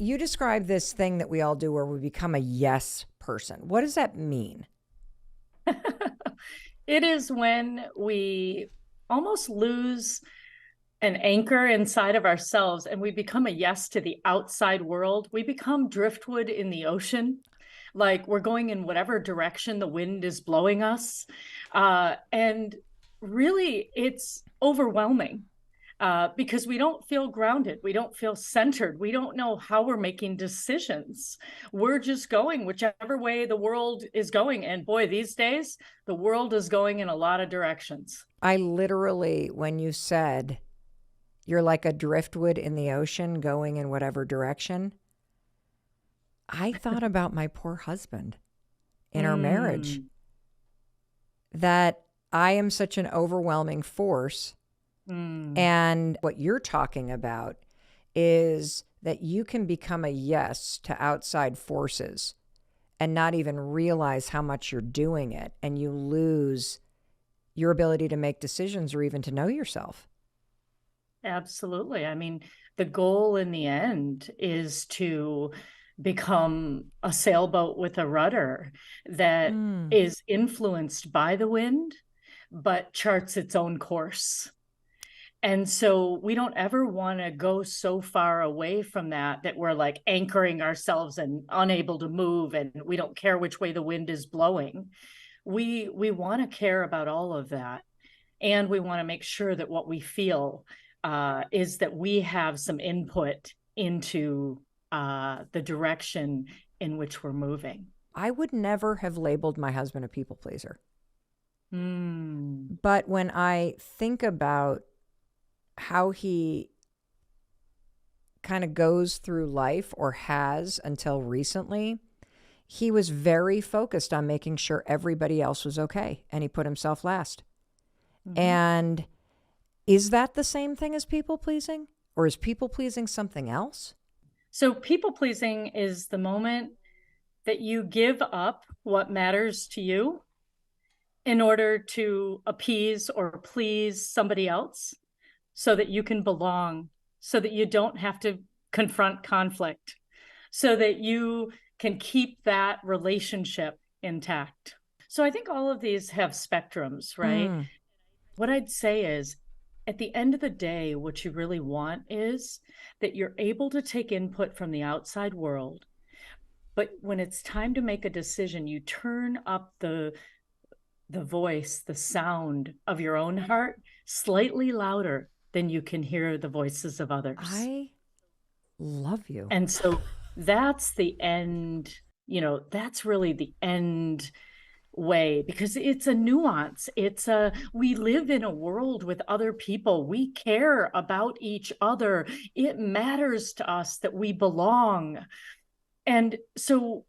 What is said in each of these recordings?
You describe this thing that we all do where we become a yes person. What does that mean? It is when we almost lose an anchor inside of ourselves and we become a yes to the outside world. We become driftwood in the ocean, like we're going in whatever direction the wind is blowing us. And really, it's overwhelming because we don't feel grounded. We don't feel centered. We don't know how we're making decisions. We're just going whichever way the world is going. And boy, these days, the world is going in a lot of directions. I literally, when you said you're like a driftwood in the ocean going in whatever direction, I thought about my poor husband in our marriage, Mm, that I am such an overwhelming force. mm. And what you're talking about is that you can become a yes to outside forces and not even realize how much you're doing it. And you lose your ability to make decisions or even to know yourself. Absolutely. I mean, the goal in the end is to become a sailboat with a rudder that Mm. is influenced by the wind, but charts its own course. And so we don't ever want to go so far away from that we're like anchoring ourselves and unable to move and we don't care which way the wind is blowing. We want to care about all of that. And we want to make sure that what we feel is that we have some input into the direction in which we're moving. I would never have labeled my husband a people pleaser. Mm. But when I think about how he kind of goes through life or has until recently, he was very focused on making sure everybody else was okay. And he put himself last. Mm-hmm. And is that the same thing as people pleasing? Or is people pleasing something else? So, people pleasing is the moment that you give up what matters to you in order to appease or please somebody else so that you can belong, so that you don't have to confront conflict, so that you can keep that relationship intact. So I think all of these have spectrums, right? Mm. What I'd say is, at the end of the day, what you really want is that you're able to take input from the outside world. But when it's time to make a decision, you turn up the voice, the sound of your own heart slightly louder than you can hear the voices of others. I love you. And so that's the end, that's really the end way because it's a nuance. We live in a world with other people. We care about each other. It matters to us that we belong. And so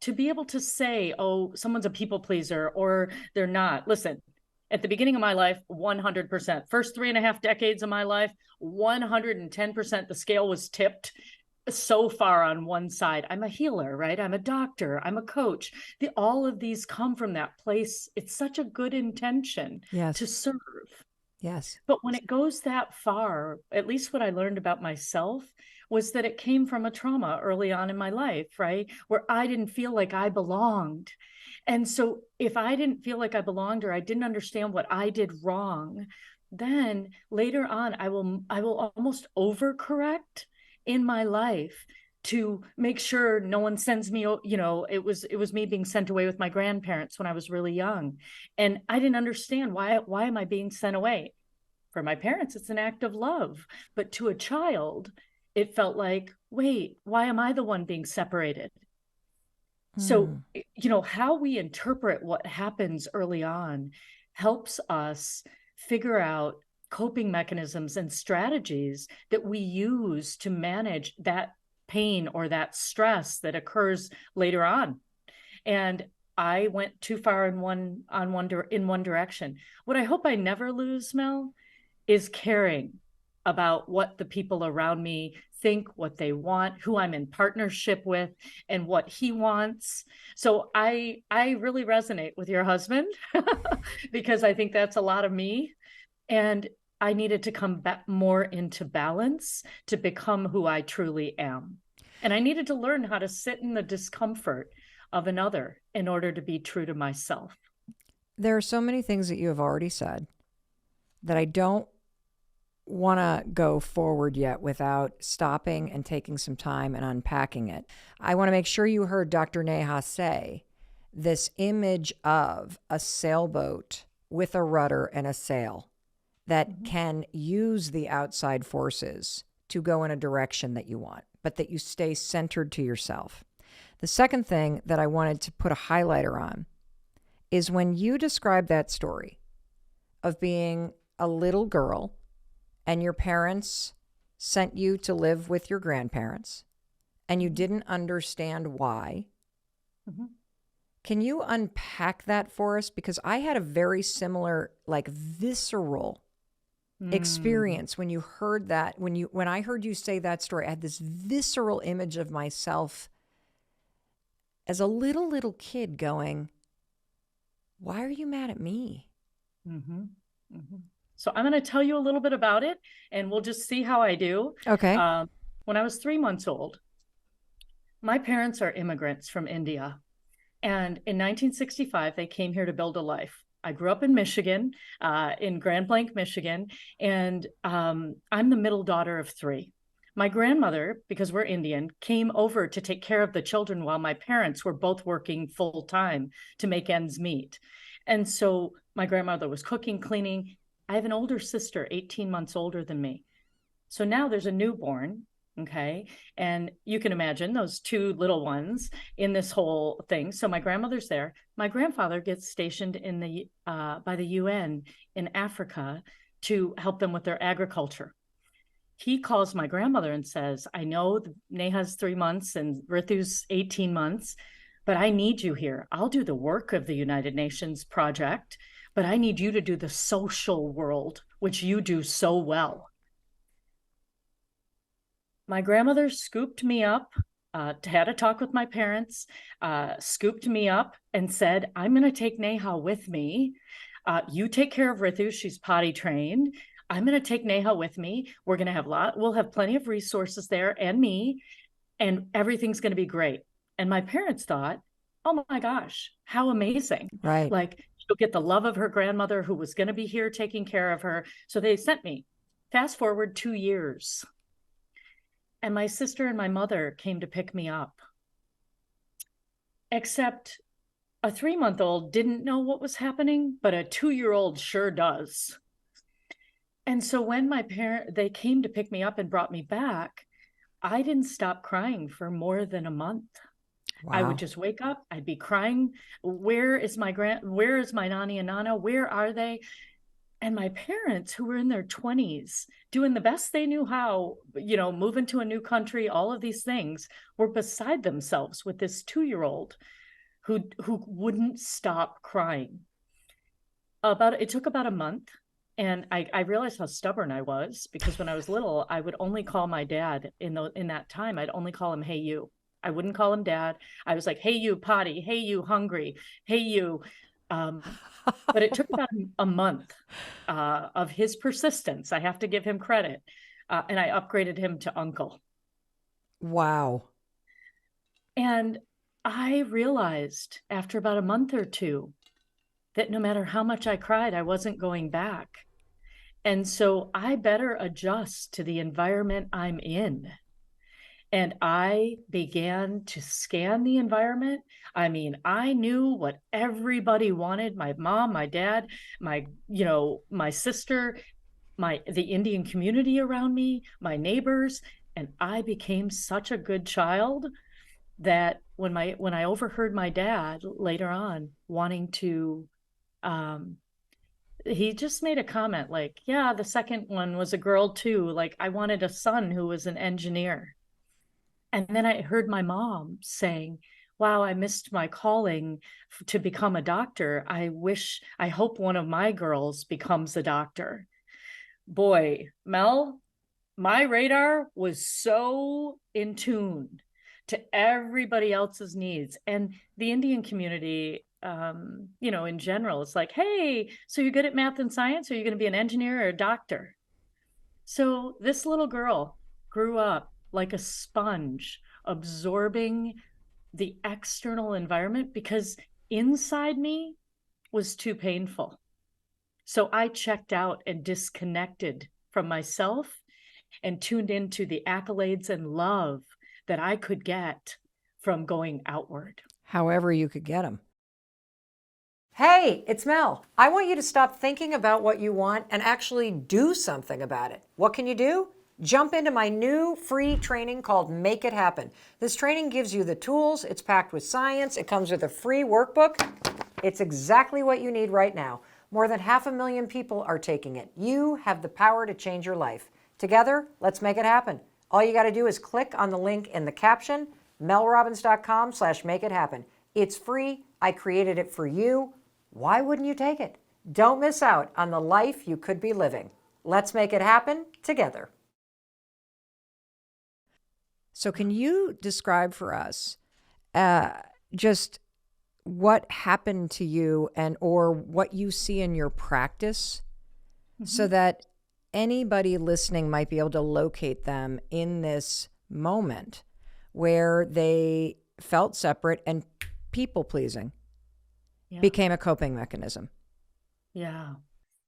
to be able to say, oh, someone's a people pleaser or they're not, listen, at the beginning of my life, 100%. First 3.5 decades of my life, 110%, the scale was tipped so far on one side. I'm a healer, right? I'm a doctor. I'm a coach. All of these come from that place. It's such a good intention to Yes. serve. Yes. But when it goes that far, at least what I learned about myself was that it came from a trauma early on in my life, right? Where I didn't feel like I belonged. And so if I didn't feel like I belonged or I didn't understand what I did wrong, then later on I will almost overcorrect in my life to make sure no one sends me, it was me being sent away with my grandparents when I was really young. And I didn't understand why am I being sent away? For my parents, it's an act of love. But to a child, it felt like, wait, why am I the one being separated? So, Mm. how we interpret what happens early on helps us figure out coping mechanisms and strategies that we use to manage that pain or that stress that occurs later on. And I went too far in one direction. What I hope I never lose, Mel, is caring about what the people around me think, what they want, who I'm in partnership with, and what he wants. So I really resonate with your husband because I think that's a lot of me. And I needed to come back more into balance to become who I truly am. And I needed to learn how to sit in the discomfort of another in order to be true to myself. There are so many things that you have already said that I don't want to go forward yet without stopping and taking some time and unpacking it. I want to make sure you heard Dr. Neha say this image of a sailboat with a rudder and a sail that can use the outside forces to go in a direction that you want, but that you stay centered to yourself. The second thing that I wanted to put a highlighter on is when you describe that story of being a little girl and your parents sent you to live with your grandparents and you didn't understand why. Mm-hmm. Can you unpack that for us? Because I had a very similar, like visceral experience when you heard that, when I heard you say that story. I had this visceral image of myself as a little kid going, why are you mad at me? Mm-hmm. Mm-hmm. So I'm going to tell you a little bit about it, and we'll just see how I do. Okay. When I was 3 months old, my parents are immigrants from India. And in 1965, they came here to build a life. I grew up in Michigan, in Grand Blanc, Michigan, and I'm the middle daughter of three. My grandmother, because we're Indian, came over to take care of the children while my parents were both working full time to make ends meet. And so my grandmother was cooking, cleaning. I have an older sister, 18 months older than me. So now there's a newborn, okay? And you can imagine those two little ones in this whole thing. So my grandmother's there. My grandfather gets stationed in the by the UN in Africa to help them with their agriculture. He calls my grandmother and says, I know Neha's 3 months and Rithu's 18 months, but I need you here. I'll do the work of the United Nations project, but I need you to do the social world, which you do so well. My grandmother scooped me up, had a talk with my parents, scooped me up and said, I'm going to take Neha with me. You take care of Rithu. She's potty trained. I'm going to take Neha with me. We're going to have we'll have plenty of resources there and me, and everything's going to be great. And my parents thought, oh my gosh, how amazing. Right. Like she'll get the love of her grandmother who was going to be here taking care of her. So they sent me. Fast forward 2 years. And my sister and my mother came to pick me up. Except a 3-month-old didn't know what was happening, but a 2-year-old sure does. And so when they came to pick me up and brought me back, I didn't stop crying for more than a month. Wow. I would just wake up, I'd be crying. Where is my Nani and Nana? Where are they? And my parents, who were in their 20s, doing the best they knew how, moving to a new country, all of these things, were beside themselves with this 2-year-old who wouldn't stop crying. It took about a month. And I realized how stubborn I was, because when I was little, I would only call my dad in that time. I'd only call him, hey, you. I wouldn't call him dad. I was like, hey, you potty. Hey, you hungry. Hey, you. But it took about a month of his persistence. I have to give him credit. And I upgraded him to uncle. Wow. And I realized after about a month or two that no matter how much I cried, I wasn't going back. And so I better adjust to the environment I'm in. And I began to scan the environment. I mean, I knew what everybody wanted. My mom, my dad, my sister, the Indian community around me, my neighbors. And I became such a good child that when I overheard my dad later on wanting to, he just made a comment like, yeah, the second one was a girl too. Like I wanted a son who was an engineer. And then I heard my mom saying, wow, I missed my calling to become a doctor. I hope one of my girls becomes a doctor. Boy, Mel, my radar was so in tune to everybody else's needs. And the Indian community, in general, it's like, hey, so you're good at math and science? Are you going to be an engineer or a doctor? So this little girl grew up like a sponge, absorbing the external environment because inside me was too painful. So I checked out and disconnected from myself and tuned into the accolades and love that I could get from going outward. However you could get them. Hey, it's Mel. I want you to stop thinking about what you want and actually do something about it. What can you do? Jump into my new free training called Make It Happen. This training gives you the tools, it's packed with science, it comes with a free workbook. It's exactly what you need right now. More than 500,000 people are taking it. You have the power to change your life. Together, let's make it happen. All you got to do is click on the link in the caption, melrobbins.com/make it happen. It's free. I created it for you. Why wouldn't you take it? Don't miss out on the life you could be living. Let's make it happen together. So can you describe for us just what happened to you and or what you see in your practice so that anybody listening might be able to locate them in this moment where they felt separate and people pleasing became a coping mechanism? Yeah.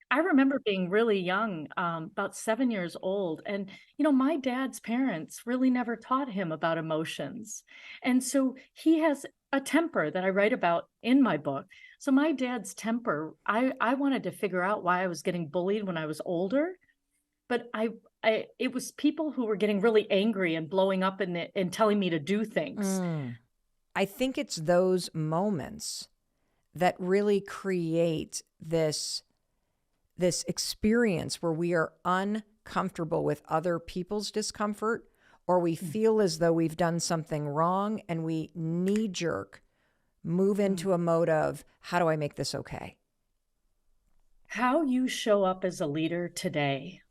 I remember being really young, about 7 years old. And, my dad's parents really never taught him about emotions. And so he has a temper that I write about in my book. So my dad's temper, I wanted to figure out why I was getting bullied when I was older. But it was people who were getting really angry and blowing up and telling me to do things. I think it's those moments that really create this experience where we are uncomfortable with other people's discomfort, or we feel as though we've done something wrong and we knee-jerk move into a mode of, how do I make this okay? How you show up as a leader today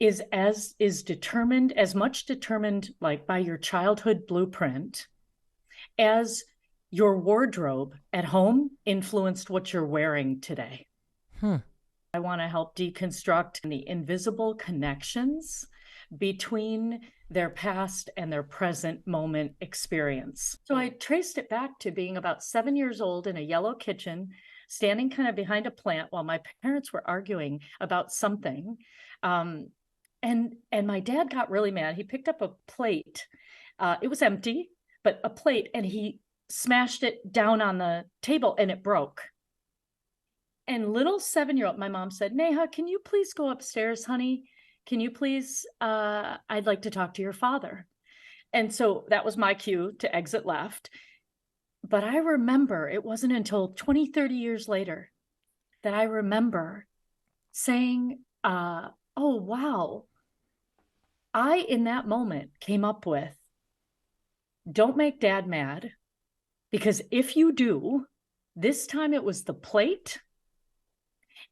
is determined, as much determined like by your childhood blueprint as your wardrobe at home influenced what you're wearing today. I want to help deconstruct the invisible connections between their past and their present moment experience. So I traced it back to being about 7 years old in a yellow kitchen, standing kind of behind a plant while my parents were arguing about something. And my dad got really mad. He picked up a plate. It was empty, but a plate, and he smashed it down on the table and it broke. And little 7-year-old, my mom said, "Neha, can you please go upstairs, honey? Can you please, I'd like to talk to your father." And so that was my cue to exit left. But I remember it wasn't until 20, 30 years later that I remember saying, oh, wow. I, in that moment, came up with, don't make dad mad, because if you do, this time it was the plate.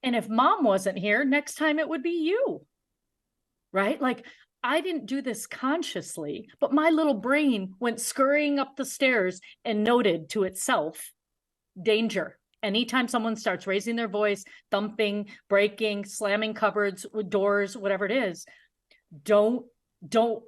And if mom wasn't here, next time it would be you, right? Like, I didn't do this consciously, but my little brain went scurrying up the stairs and noted to itself, danger. Anytime someone starts raising their voice, thumping, breaking, slamming cupboards, doors, whatever it is, don't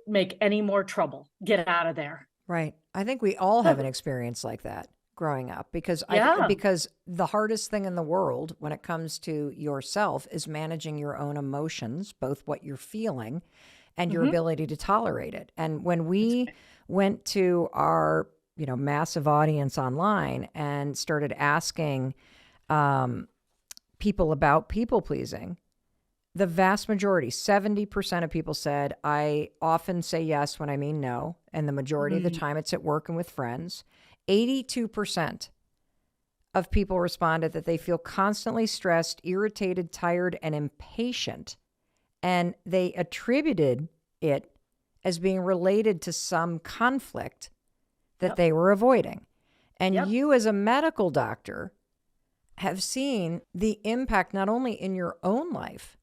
make any more trouble. Get out of there. Right. I think we all have an experience like that growing up, because because the hardest thing in the world when it comes to yourself is managing your own emotions, both what you're feeling and your ability to tolerate it. And when we went to our, massive audience online and started asking people about people pleasing, the vast majority, 70% of people said, I often say yes when I mean no. And the majority of the time it's at work and with friends. 82% of people responded that they feel constantly stressed, irritated, tired, and impatient. And they attributed it as being related to some conflict that they were avoiding. And you, as a medical doctor, have seen the impact not only in your own life,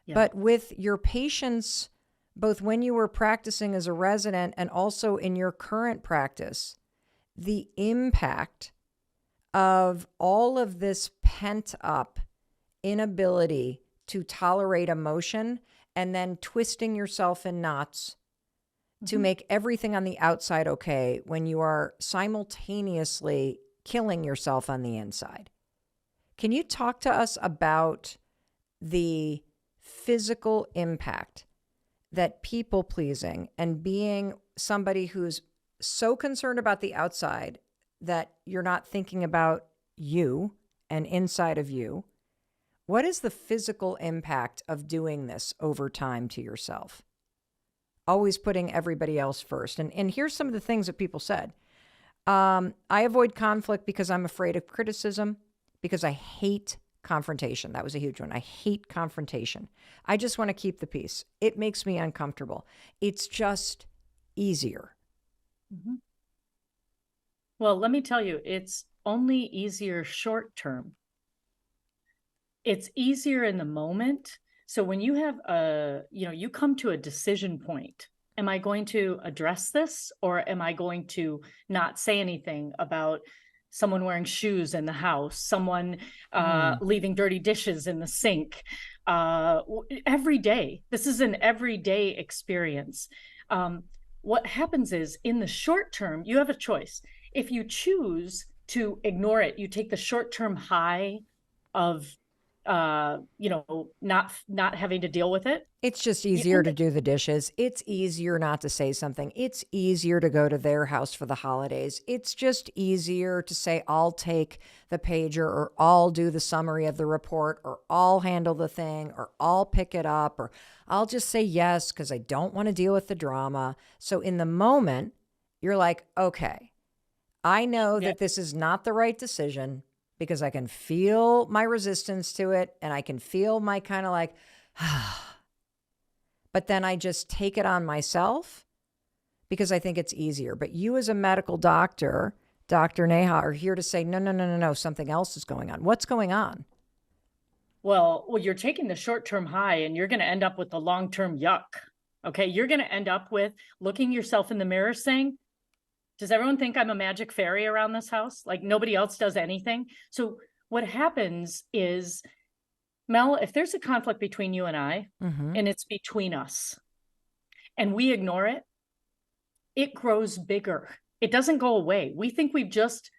but with your patients, both when you were practicing as a resident and also in your current practice, the impact of all of this pent up inability to tolerate emotion and then twisting yourself in knots to make everything on the outside okay when you are simultaneously killing yourself on the inside. Can you talk to us about the physical impact that people pleasing and being somebody who's so concerned about the outside that you're not thinking about you and inside of you? What is the physical impact of doing this over time to yourself? Always putting everybody else first. And here's some of the things that people said. I avoid conflict because I'm afraid of criticism, because I hate confrontation. That was a huge one. I hate confrontation. I just want to keep the peace. It makes me uncomfortable. It's just easier. Mm-hmm. Well, let me tell you, it's only easier short term. It's easier in the moment. So when you have you come to a decision point, am I going to address this, or am I going to not say anything about someone wearing shoes in the house, someone leaving dirty dishes in the sink every day? This is an everyday experience. What happens is, in the short term, you have a choice. If you choose to ignore it, you take the short-term high of not having to deal with it. It's just easier to do the dishes. It's easier not to say something. It's easier to go to their house for the holidays. It's just easier to say, I'll take the pager, or I'll do the summary of the report, or I'll handle the thing, or I'll pick it up, or I'll just say yes because I don't want to deal with the drama. So in the moment, you're like, okay, I know that this is not the right decision, because I can feel my resistance to it, and I can feel my kind of like, but then I just take it on myself because I think it's easier. But you, as a medical doctor, Dr. Neha, are here to say, no, something else is going on. What's going on? Well, you're taking the short-term high, and you're going to end up with the long-term yuck. Okay. You're going to end up with looking yourself in the mirror saying, does everyone think I'm a magic fairy around this house? Like nobody else does anything. So what happens is, Mel, if there's a conflict between you and I, and it's between us, and we ignore it, it grows bigger. It doesn't go away. We think we've just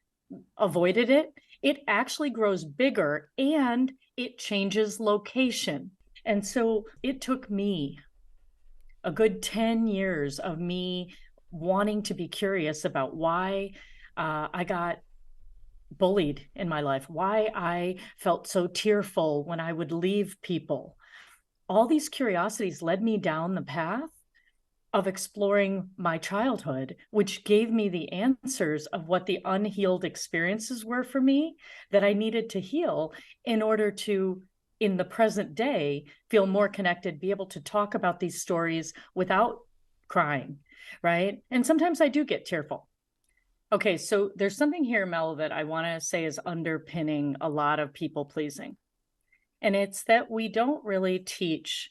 avoided it. It actually grows bigger, and it changes location. And so it took me a good 10 years of me wanting to be curious about why I got bullied in my life, why I felt so tearful when I would leave people. All these curiosities led me down the path of exploring my childhood, which gave me the answers of what the unhealed experiences were for me that I needed to heal in order to, in the present day, feel more connected, be able to talk about these stories without crying, right? And sometimes I do get tearful. Okay, so there's something here, Mel, that I want to say is underpinning a lot of people pleasing. And it's that we don't really teach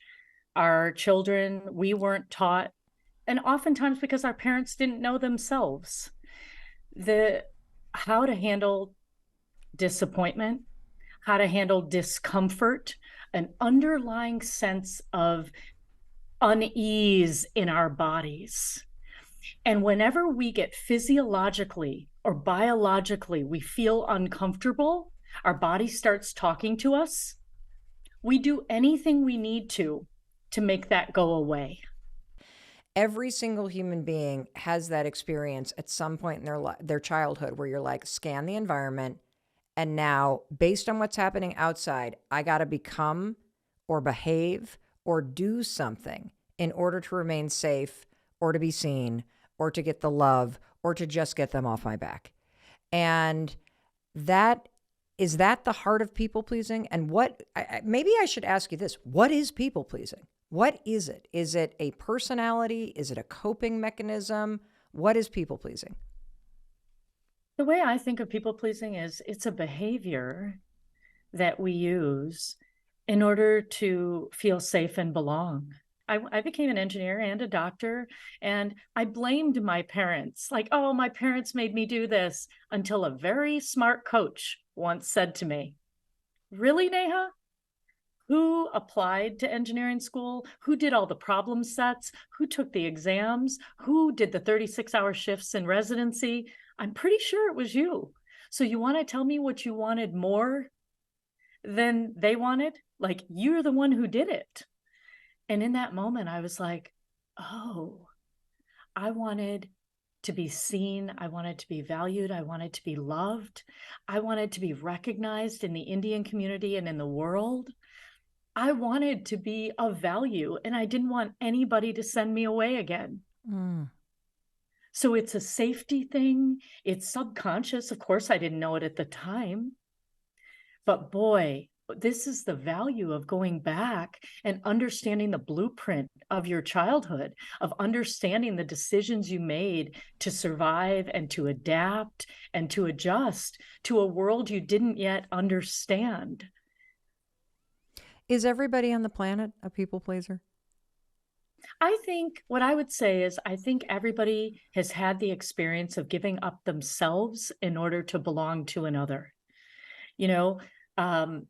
our children. We weren't taught, and oftentimes because our parents didn't know themselves, how to handle disappointment, how to handle discomfort, an underlying sense of unease in our bodies. And whenever we get physiologically or biologically, we feel uncomfortable, our body starts talking to us, we do anything we need to make that go away. Every single human being has that experience at some point in their childhood where you're like, scan the environment. And now, based on what's happening outside, I got to become or behave or do something in order to remain safe, or to be seen, or to get the love, or to just get them off my back. And is that the heart of people pleasing? And maybe I should ask you this: what is people pleasing? What is it? Is it a personality? Is it a coping mechanism? What is people pleasing? The way I think of people pleasing is it's a behavior that we use in order to feel safe and belong. I became an engineer and a doctor, and I blamed my parents, like, oh, my parents made me do this, until a very smart coach once said to me, really, Neha? who applied to engineering school, who did all the problem sets, who took the exams, who did the 36-hour shifts in residency. I'm pretty sure it was you. So you want to tell me what you wanted more than they wanted? Like, you're the one who did it. And in that moment, I was like, oh, I wanted to be seen. I wanted to be valued. I wanted to be loved. I wanted to be recognized in the Indian community and in the world. I wanted to be of value, and I didn't want anybody to send me away again. Mm. So it's a safety thing. It's subconscious. Of course, I didn't know it at the time. But boy, this is the value of going back and understanding the blueprint of your childhood, of understanding the decisions you made to survive and to adapt and to adjust to a world you didn't yet understand. Is everybody on the planet a people pleaser? I think what I would say is I think everybody has had the experience of giving up themselves in order to belong to another. You know, um,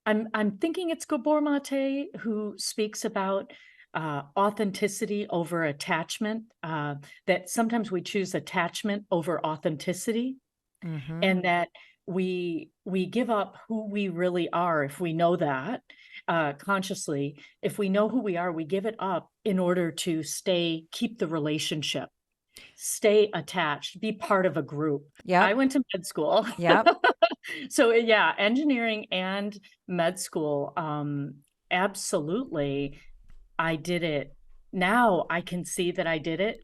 I'm thinking it's Gabor Mate who speaks about authenticity over attachment. That sometimes we choose attachment over authenticity, Mm-hmm. and that we give up who we really are if we know that consciously. If we know who we are, we give it up in order to keep the relationship, stay attached, be part of a group. I Yep. went to med school. Yep. So yeah, engineering and med school, absolutely. I did it. Now I can see that I did it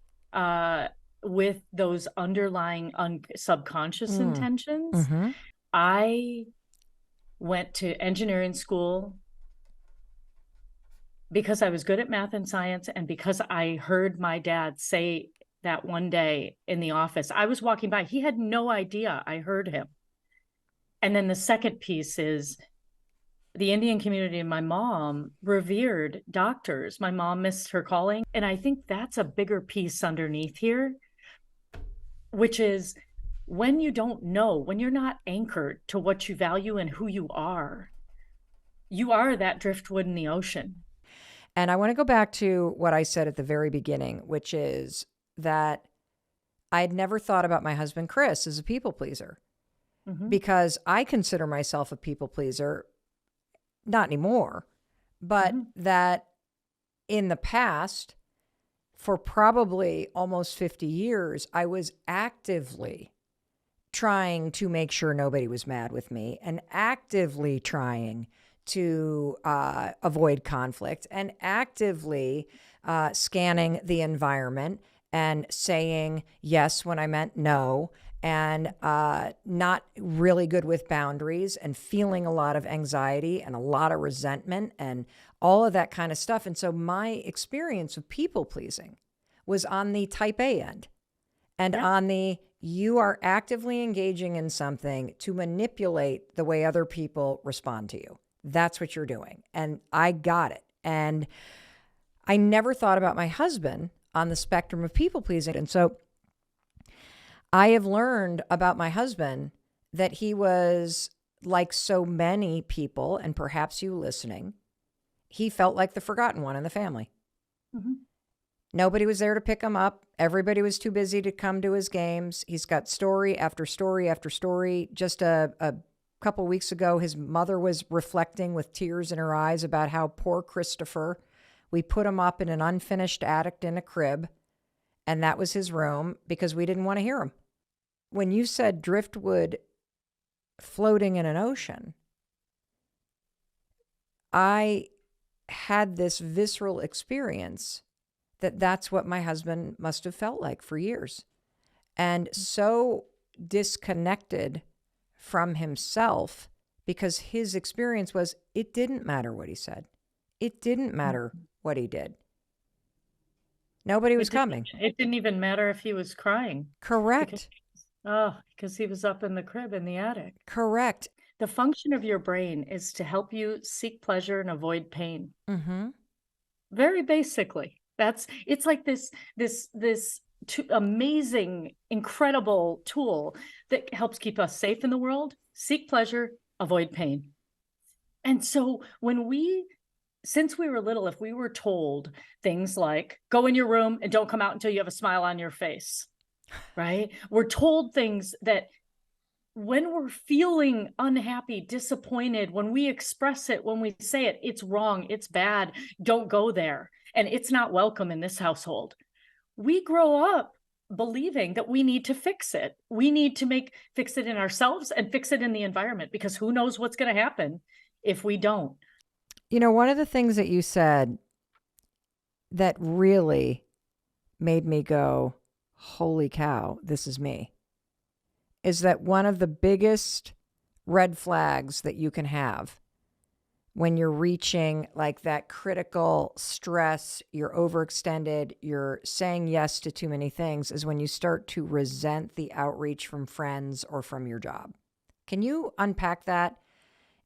with those underlying subconscious Mm. intentions. Mm-hmm. I went to engineering school because I was good at math and science, and because I heard my dad say that one day in the office. I was walking by, he had no idea I heard him. And then the second piece is the Indian community and my mom revered doctors. My mom missed her calling. And I think that's a bigger piece underneath here, which is when you don't know, when you're not anchored to what you value and who you are that driftwood in the ocean. And I want to go back to what I said at the very beginning, which is that I'd never thought about my husband, Chris, as a people pleaser because I consider myself a people pleaser, not anymore, but that in the past, for probably almost 50 years, I was actively trying to make sure nobody was mad with me and actively trying to avoid conflict and actively scanning the environment and saying yes when I meant no, and not really good with boundaries and feeling a lot of anxiety and a lot of resentment and all of that kind of stuff. And so my experience of people pleasing was on the type A end and on the you are actively engaging in something to manipulate the way other people respond to you. That's what you're doing. And I got it. And I never thought about my husband on the spectrum of people pleasing. And so I have learned about my husband that he was like so many people, and perhaps you listening, he felt like the forgotten one in the family. Nobody was there to pick him up. Everybody was too busy to come to his games. He's got story after story after story. Just a couple weeks ago, his mother was reflecting with tears in her eyes about how poor Christopher, we put him up in an unfinished attic in a crib, and that was his room because we didn't want to hear him. When you said driftwood floating in an ocean, I had this visceral experience that that's what my husband must have felt like for years. And so disconnected from himself because his experience was it didn't matter what he said. It didn't matter what he did. Nobody was coming. It didn't even matter if he was crying. Correct. Because he was up in the crib in the attic. Correct. The function of your brain is to help you seek pleasure and avoid pain. Very basically. It's like this amazing, incredible tool that helps keep us safe in the world. Seek pleasure, avoid pain. And so since we were little, if we were told things like, go in your room and don't come out until you have a smile on your face, right? We're told things that when we're feeling unhappy, disappointed, when we express it, when we say it, it's wrong, it's bad, don't go there, and it's not welcome in this household. We grow up believing that we need to fix it. We need to fix it in ourselves and fix it in the environment, because who knows what's going to happen if we don't. You know, one of the things that you said that really made me go, holy cow, this is me, is that one of the biggest red flags that you can have when you're reaching like that critical stress, you're overextended, you're saying yes to too many things, is when you start to resent the outreach from friends or from your job. Can you unpack that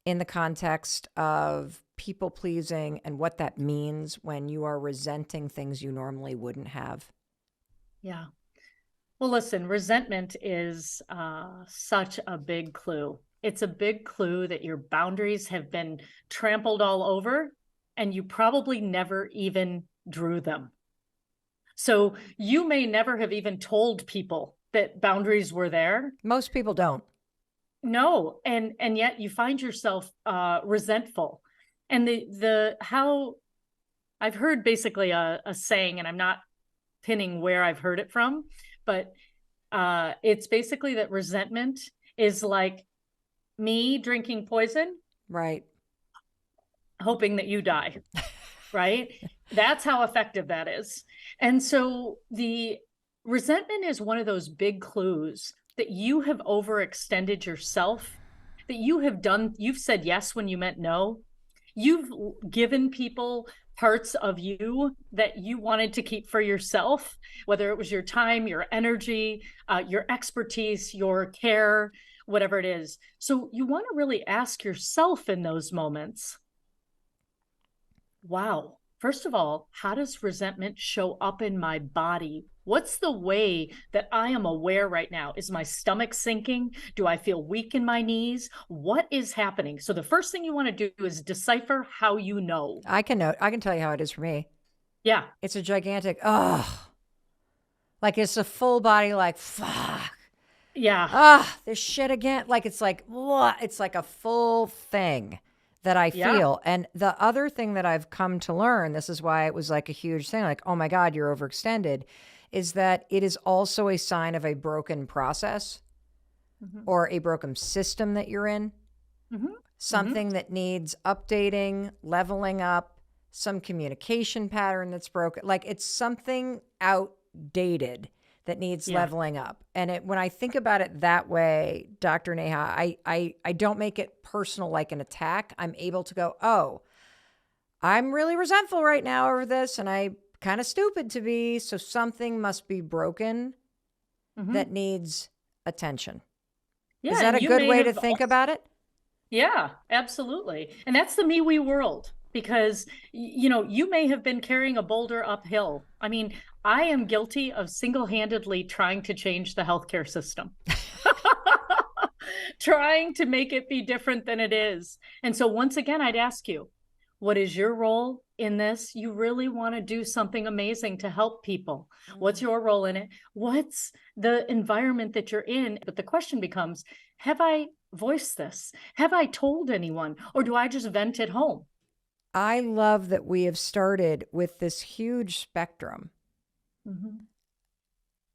in the context of people pleasing and what that means when you are resenting things you normally wouldn't have? Yeah. Well, listen, resentment is such a big clue. It's a big clue that your boundaries have been trampled all over, and you probably never even drew them. So you may never have even told people that boundaries were there. Most people don't. No, and yet you find yourself resentful. And the how I've heard basically a saying, and I'm not pinning where I've heard it from, but it's basically that resentment is like me drinking poison, Right. hoping that you die, right? That's how effective that is. And so the resentment is one of those big clues that you have overextended yourself, that you've said yes when you meant no. You've given people parts of you that you wanted to keep for yourself, whether it was your time, your energy, your expertise, your care, whatever it is. So you want to really ask yourself in those moments, wow, first of all, how does resentment show up in my body? What's the way that I am aware right now? Is my stomach sinking? Do I feel weak in my knees? What is happening? So the first thing you want to do is decipher how you know. I can tell you how it is for me. Yeah. It's a gigantic, like it's a full body, like, fuck. Yeah. This shit again. Like, it's like, what? It's like a full thing that I Yeah. feel. And the other thing that I've come to learn, this is why it was like a huge thing, like, oh my God, you're overextended, is that it is also a sign of a broken process or a broken system that you're in, something that needs updating, leveling up, some communication pattern that's broken. Like, it's something outdated that needs leveling up. And when I think about it that way, Dr. Neha, I don't make it personal like an attack. I'm able to go, oh, I'm really resentful right now over this, and I'm kind of stupid to be, so something must be broken that needs attention. Yeah. Is that a good way to think about it? Yeah, absolutely. And that's the me, we world, because, you may have been carrying a boulder uphill. I mean, I am guilty of single-handedly trying to change the healthcare system, trying to make it be different than it is. And so once again, I'd ask you, what is your role in this? You really want to do something amazing to help people. What's your role in it? What's the environment that you're in? But the question becomes, have I voiced this? Have I told anyone? Or do I just vent at home? I love that we have started with this huge spectrum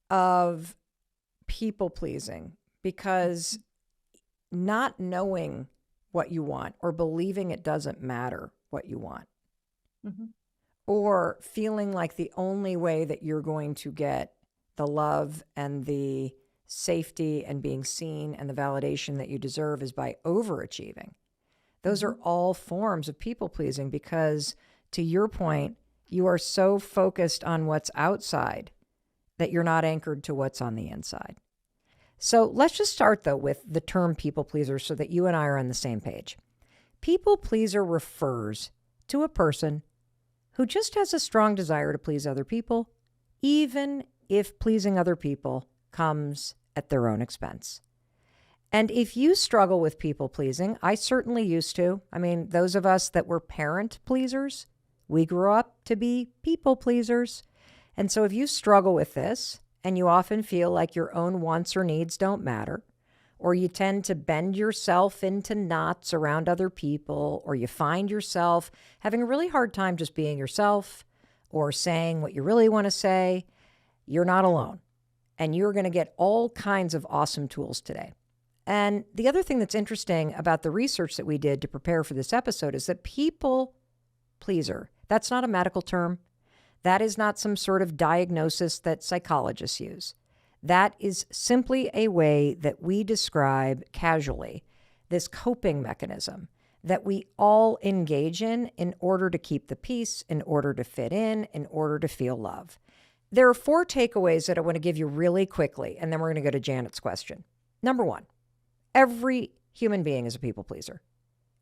of people pleasing, because not knowing what you want or believing it doesn't matter what you want, or feeling like the only way that you're going to get the love and the safety and being seen and the validation that you deserve is by overachieving. Those are all forms of people pleasing, because to your point, you are so focused on what's outside that you're not anchored to what's on the inside. So let's just start, though, with the term people pleaser so that you and I are on the same page. People pleaser refers to a person who just has a strong desire to please other people, even if pleasing other people comes at their own expense. And if you struggle with people pleasing, I certainly used to. I mean, those of us that were parent pleasers, we grew up to be people pleasers. And so if you struggle with this and you often feel like your own wants or needs don't matter, or you tend to bend yourself into knots around other people, or you find yourself having a really hard time just being yourself or saying what you really want to say, you're not alone. And you're going to get all kinds of awesome tools today. And the other thing that's interesting about the research that we did to prepare for this episode is that people pleaser, that's not a medical term. That is not some sort of diagnosis that psychologists use. That is simply a way that we describe casually this coping mechanism that we all engage in order to keep the peace, in order to fit in order to feel love. There are 4 takeaways that I want to give you really quickly, and then we're going to go to Janet's question. Number 1, every human being is a people pleaser.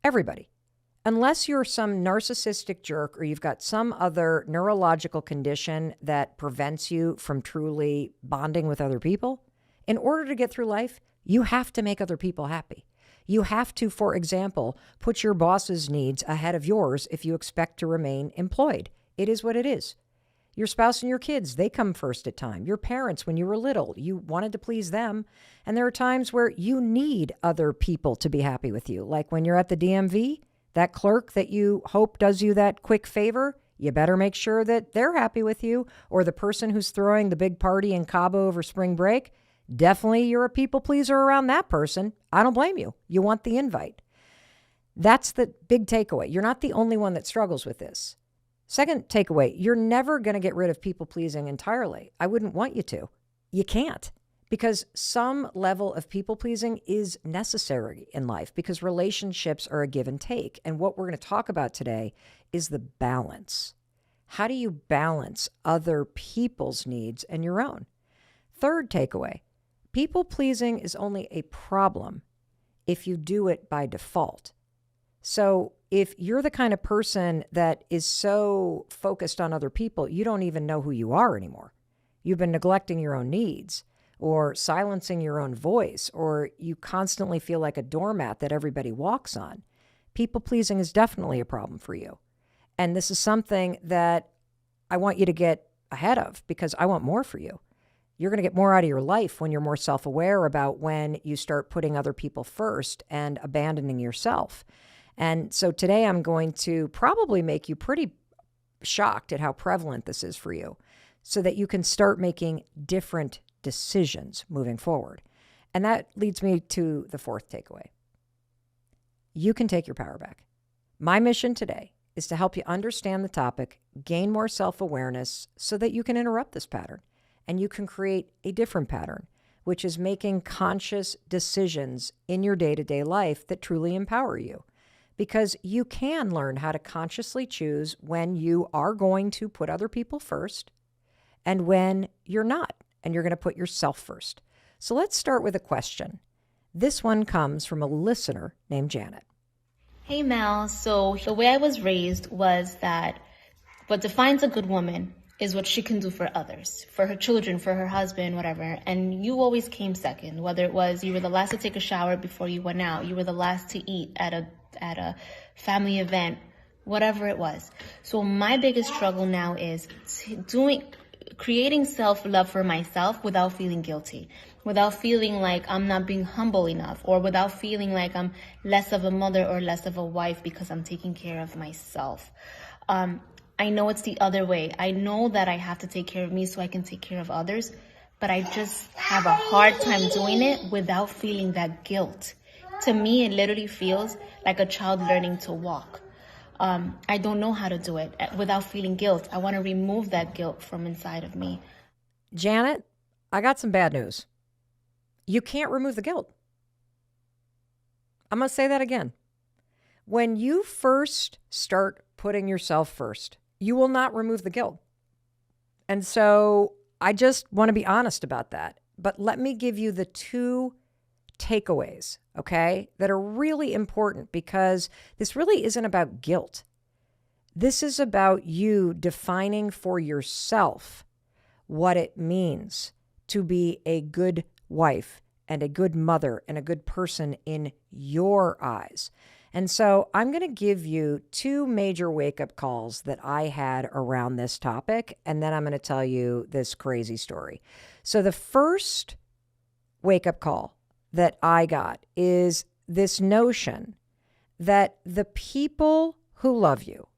Everybody. Unless you're some narcissistic jerk or you've got some other neurological condition that prevents you from truly bonding with other people, in order to get through life, you have to make other people happy. You have to, for example, put your boss's needs ahead of yours if you expect to remain employed. It is what it is. Your spouse and your kids, they come first at time. Your parents, when you were little, you wanted to please them. And there are times where you need other people to be happy with you. Like when you're at the DMV, that clerk that you hope does you that quick favor, you better make sure that they're happy with you. Or the person who's throwing the big party in Cabo over spring break, definitely you're a people pleaser around that person. I don't blame you. You want the invite. That's the big takeaway. You're not the only one that struggles with this. Second takeaway, you're never going to get rid of people pleasing entirely. I wouldn't want you to. You can't, because some level of people pleasing is necessary in life because relationships are a give and take. And what we're going to talk about today is the balance. How do you balance other people's needs and your own? Third takeaway, people pleasing is only a problem if you do it by default. So if you're the kind of person that is so focused on other people, you don't even know who you are anymore. You've been neglecting your own needs or silencing your own voice, or you constantly feel like a doormat that everybody walks on. People pleasing is definitely a problem for you. And this is something that I want you to get ahead of because I want more for you. You're going to get more out of your life when you're more self-aware about when you start putting other people first and abandoning yourself. And so today I'm going to probably make you pretty shocked at how prevalent this is for you so that you can start making different decisions moving forward. And that leads me to the 4th takeaway. You can take your power back. My mission today is to help you understand the topic, gain more self-awareness so that you can interrupt this pattern and you can create a different pattern, which is making conscious decisions in your day-to-day life that truly empower you. Because you can learn how to consciously choose when you are going to put other people first and when you're not, and you're going to put yourself first. So let's start with a question. This one comes from a listener named Janet. Hey Mel, so the way I was raised was that what defines a good woman is what she can do for others, for her children, for her husband, whatever. And you always came second, whether it was you were the last to take a shower before you went out, you were the last to eat at a family event, whatever it was. So my biggest struggle now is creating self-love for myself without feeling guilty, without feeling like I'm not being humble enough, or without feeling like I'm less of a mother or less of a wife because I'm taking care of myself. I know it's the other way. I know that I have to take care of me so I can take care of others, but I just have a hard time doing it without feeling that guilt. To me, it literally feels like a child learning to walk. I don't know how to do it without feeling guilt. I want to remove that guilt from inside of me. Janet, I got some bad news. You can't remove the guilt. I'm going to say that again. When you first start putting yourself first, you will not remove the guilt. And so I just want to be honest about that. But let me give you the 2 takeaways, okay, that are really important because this really isn't about guilt. This is about you defining for yourself what it means to be a good wife and a good mother and a good person in your eyes. And so I'm going to give you two major wake-up calls that I had around this topic, and then I'm going to tell you this crazy story. So the first wake-up call that I got is this notion that the people who love you,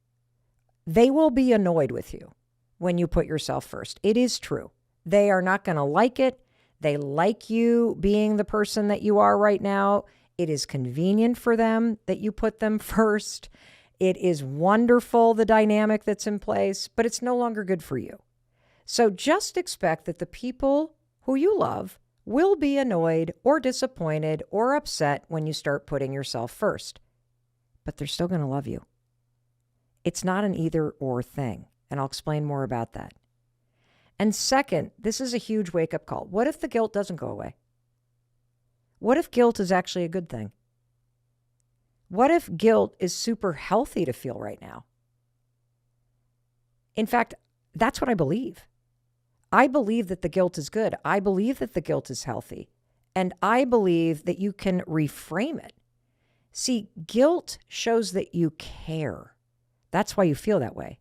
they will be annoyed with you when you put yourself first. It is true. They are not going to like it. They like you being the person that you are right now. It is convenient for them that you put them first. It is wonderful, the dynamic that's in place, but it's no longer good for you. So just expect that the people who you love will be annoyed or disappointed or upset when you start putting yourself first. But they're still going to love you. It's not an either or thing, and I'll explain more about that. And second, this is a huge wake-up call. What if the guilt doesn't go away? What if guilt is actually a good thing? What if guilt is super healthy to feel right now? In fact, that's what I believe. I believe that the guilt is good. I believe that the guilt is healthy. And I believe that you can reframe it. See, guilt shows that you care. That's why you feel that way.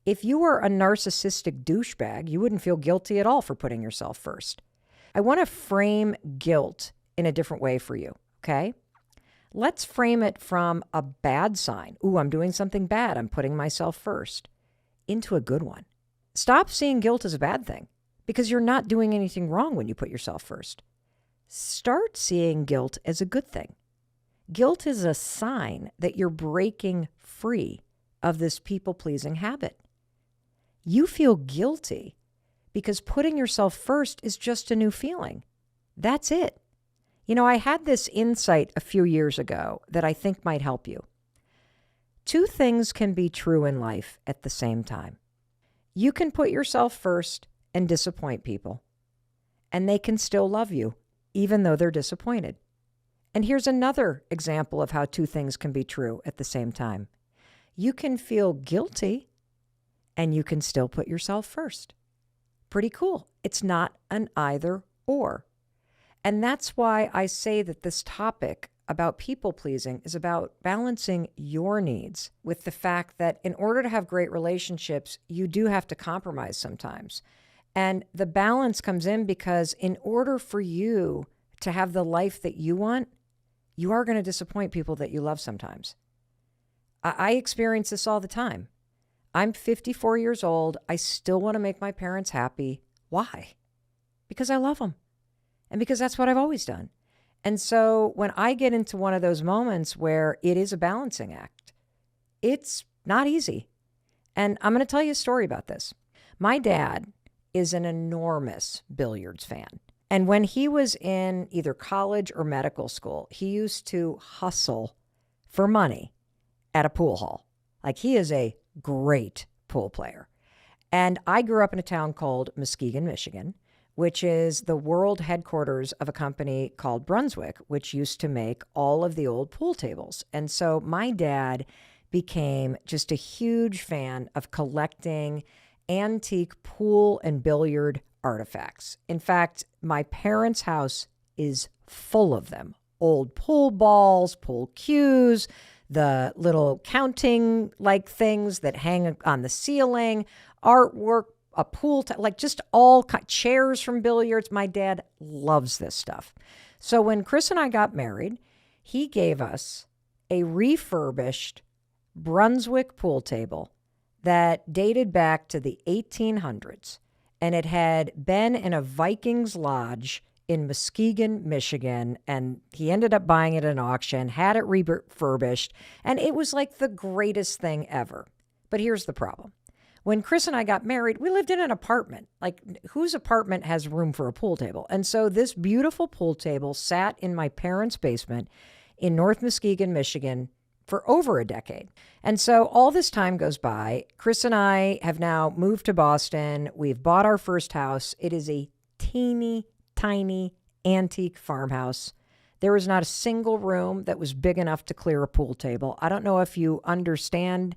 If you were a narcissistic douchebag, you wouldn't feel guilty at all for putting yourself first. I want to frame guilt in a different way for you, okay? Let's frame it from a bad sign. Ooh, I'm doing something bad. I'm putting myself first. Into a good one. Stop seeing guilt as a bad thing because you're not doing anything wrong when you put yourself first. Start seeing guilt as a good thing. Guilt is a sign that you're breaking free of this people-pleasing habit. You feel guilty because putting yourself first is just a new feeling. That's it. You know, I had this insight a few years ago that I think might help you. Two things can be true in life at the same time. You can put yourself first and disappoint people, and they can still love you, even though they're disappointed. And here's another example of how two things can be true at the same time. You can feel guilty, and you can still put yourself first. Pretty cool. It's not an either or. And that's why I say that this topic about people pleasing is about balancing your needs with the fact that in order to have great relationships, you do have to compromise sometimes. And the balance comes in because in order for you to have the life that you want, you are going to disappoint people that you love sometimes. I experience this all the time. I'm 54 years old. I still want to make my parents happy. Why? Because I love them. And because that's what I've always done. And so when I get into one of those moments where it is a balancing act, it's not easy. And I'm going to tell you a story about this. My dad is an enormous billiards fan. And when he was in either college or medical school, he used to hustle for money at a pool hall. Like, he is a great pool player. And I grew up in a town called Muskegon, Michigan, which is the world headquarters of a company called Brunswick, which used to make all of the old pool tables. And so my dad became just a huge fan of collecting antique pool and billiard artifacts. In fact, my parents' house is full of them. Old pool balls, pool cues, the little counting like things that hang on the ceiling, artwork, a pool, like just all chairs from billiards. My dad loves this stuff. So when Chris and I got married, he gave us a refurbished Brunswick pool table that dated back to the 1800s. And it had been in a Vikings lodge in Muskegon, Michigan. And he ended up buying it at an auction, had it refurbished. And it was like the greatest thing ever. But here's the problem. When Chris and I got married, we lived in an apartment. Like, whose apartment has room for a pool table? And so this beautiful pool table sat in my parents' basement in North Muskegon, Michigan for over a decade. And so all this time goes by. Chris and I have now moved to Boston. We've bought our first house. It is a teeny, tiny antique farmhouse. There was not a single room that was big enough to clear a pool table. I don't know if you understand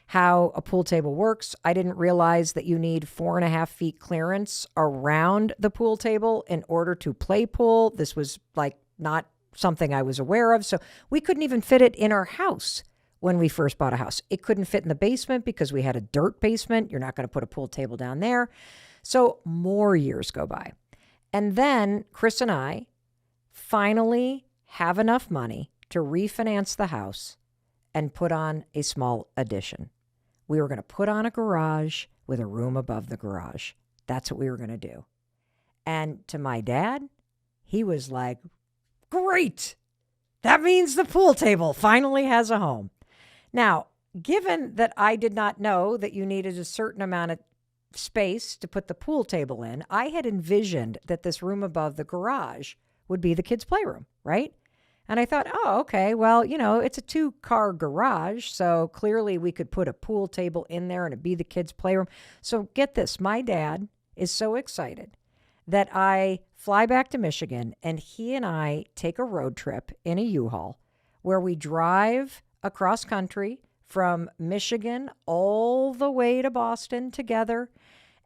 how a pool table works. I didn't realize that you need 4.5 feet clearance around the pool table in order to play pool. This was like not something I was aware of. So we couldn't even fit it in our house when we first bought a house. It couldn't fit in the basement because we had a dirt basement. You're not going to put a pool table down there. So more years go by. And then Chris and I finally have enough money to refinance the house and put on a small addition. We were going to put on a garage with a room above the garage. That's what we were going to do. And to my dad, he was like, great. That means the pool table finally has a home. Now, given that I did not know that you needed a certain amount of space to put the pool table in, I had envisioned that this room above the garage would be the kids' playroom, right? And I thought, oh, okay, well, it's a 2-car garage, so clearly we could put a pool table in there and it'd be the kids' playroom. So get this, my dad is so excited that I fly back to Michigan and he and I take a road trip in a U-Haul where we drive across country from Michigan all the way to Boston together.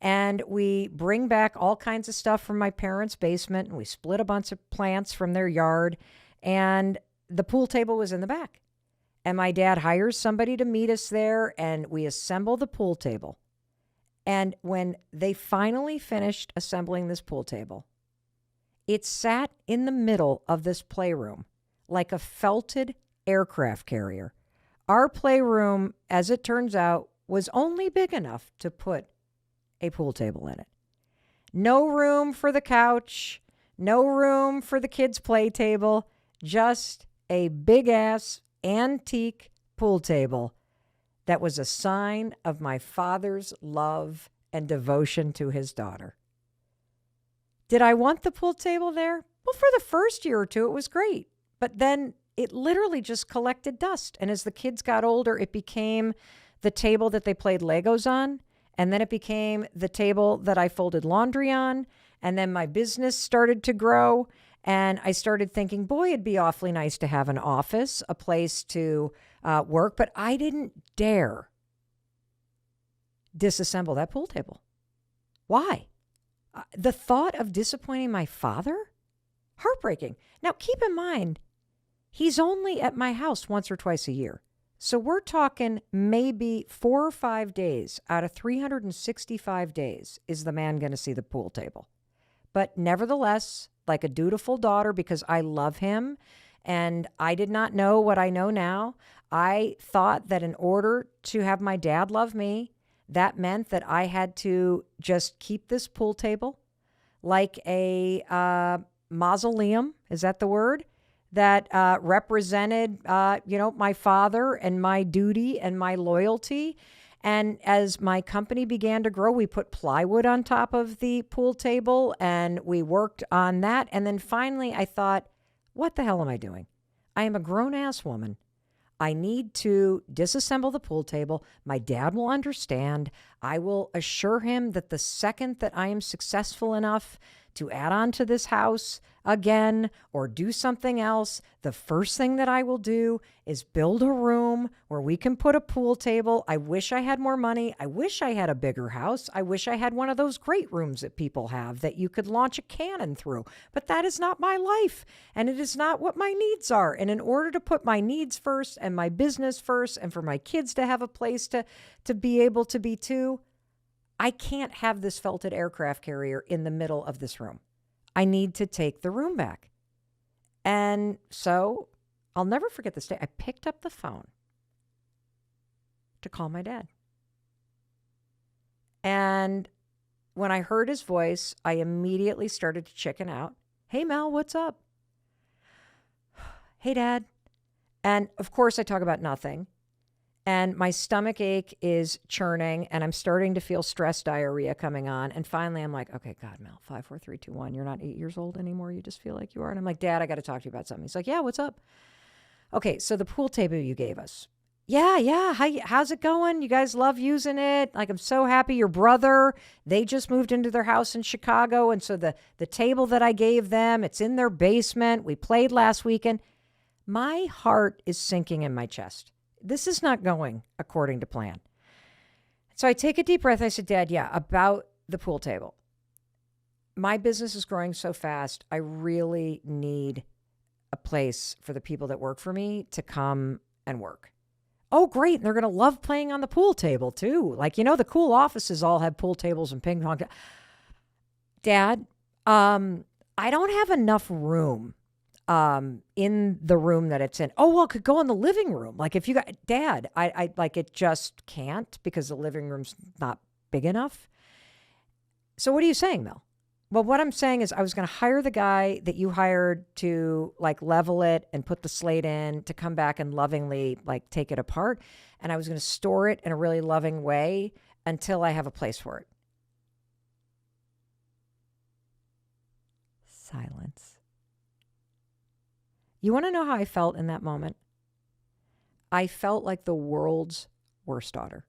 And we bring back all kinds of stuff from my parents' basement and we split a bunch of plants from their yard. And the pool table was in the back. And my dad hires somebody to meet us there and we assemble the pool table. And when they finally finished assembling this pool table, it sat in the middle of this playroom like a felted aircraft carrier. Our playroom, as it turns out, was only big enough to put a pool table in it. No room for the couch, no room for the kids' play table, just a big-ass antique pool table that was a sign of my father's love and devotion to his daughter. Did I want the pool table there? Well, for the first year or two, it was great. But then it literally just collected dust. And as the kids got older, it became the table that they played Legos on. And then it became the table that I folded laundry on. And then my business started to grow. And I started thinking, boy, it'd be awfully nice to have an office, a place to work. But I didn't dare disassemble that pool table. Why? The thought of disappointing my father? Heartbreaking. Now, keep in mind, he's only at my house once or twice a year. So we're talking maybe 4 or 5 days out of 365 days is the man going to see the pool table. But nevertheless, like a dutiful daughter, because I love him and I did not know what I know now, I thought that in order to have my dad love me, that meant that I had to just keep this pool table like a mausoleum. Is that the word? That represented, my father and my duty and my loyalty. And as my company began to grow, we put plywood on top of the pool table and we worked on that. And then finally I thought, what the hell am I doing? I am a grown-ass woman. I need to disassemble the pool table. My dad will understand. I will assure him that the second that I am successful enough to add on to this house again or do something else, the first thing that I will do is build a room where we can put a pool table. I wish I had more money. I wish I had a bigger house. I wish I had one of those great rooms that people have that you could launch a cannon through. But that is not my life, and it is not what my needs are. And in order to put my needs first and my business first and for my kids to have a place to be able to be too, I can't have this felted aircraft carrier in the middle of this room. I need to take the room back. And so I'll never forget this day. I picked up the phone to call my dad. And when I heard his voice, I immediately started to chicken out. Hey, Mel, what's up? Hey, Dad. And of course, I talk about nothing. And my stomach ache is churning and I'm starting to feel stress diarrhea coming on. And finally, I'm like, okay, God, Mel, 5, 4, 3, 2, 1. You're not 8 years old anymore. You just feel like you are. And I'm like, Dad, I got to talk to you about something. He's like, yeah, what's up? Okay, so the pool table you gave us. Yeah. How's it going? You guys love using it. Like, I'm so happy. Your brother, they just moved into their house in Chicago. And so the table that I gave them, it's in their basement. We played last weekend. My heart is sinking in my chest. This is not going according to plan. So I take a deep breath. I said, Dad, yeah, about the pool table. My business is growing so fast. I really need a place for the people that work for me to come and work. Oh, great. And they're going to love playing on the pool table too. Like, the cool offices all have pool tables and ping pong. Dad, I don't have enough room in the room that it's in. Oh, well, it could go in the living room. Like if you got, Dad, I like it just can't because the living room's not big enough. So what are you saying, Mel? Well, what I'm saying is I was going to hire the guy that you hired to like level it and put the slate in to come back and lovingly like take it apart. And I was going to store it in a really loving way until I have a place for it. Silence. You want to know how I felt in that moment? I felt like the world's worst daughter.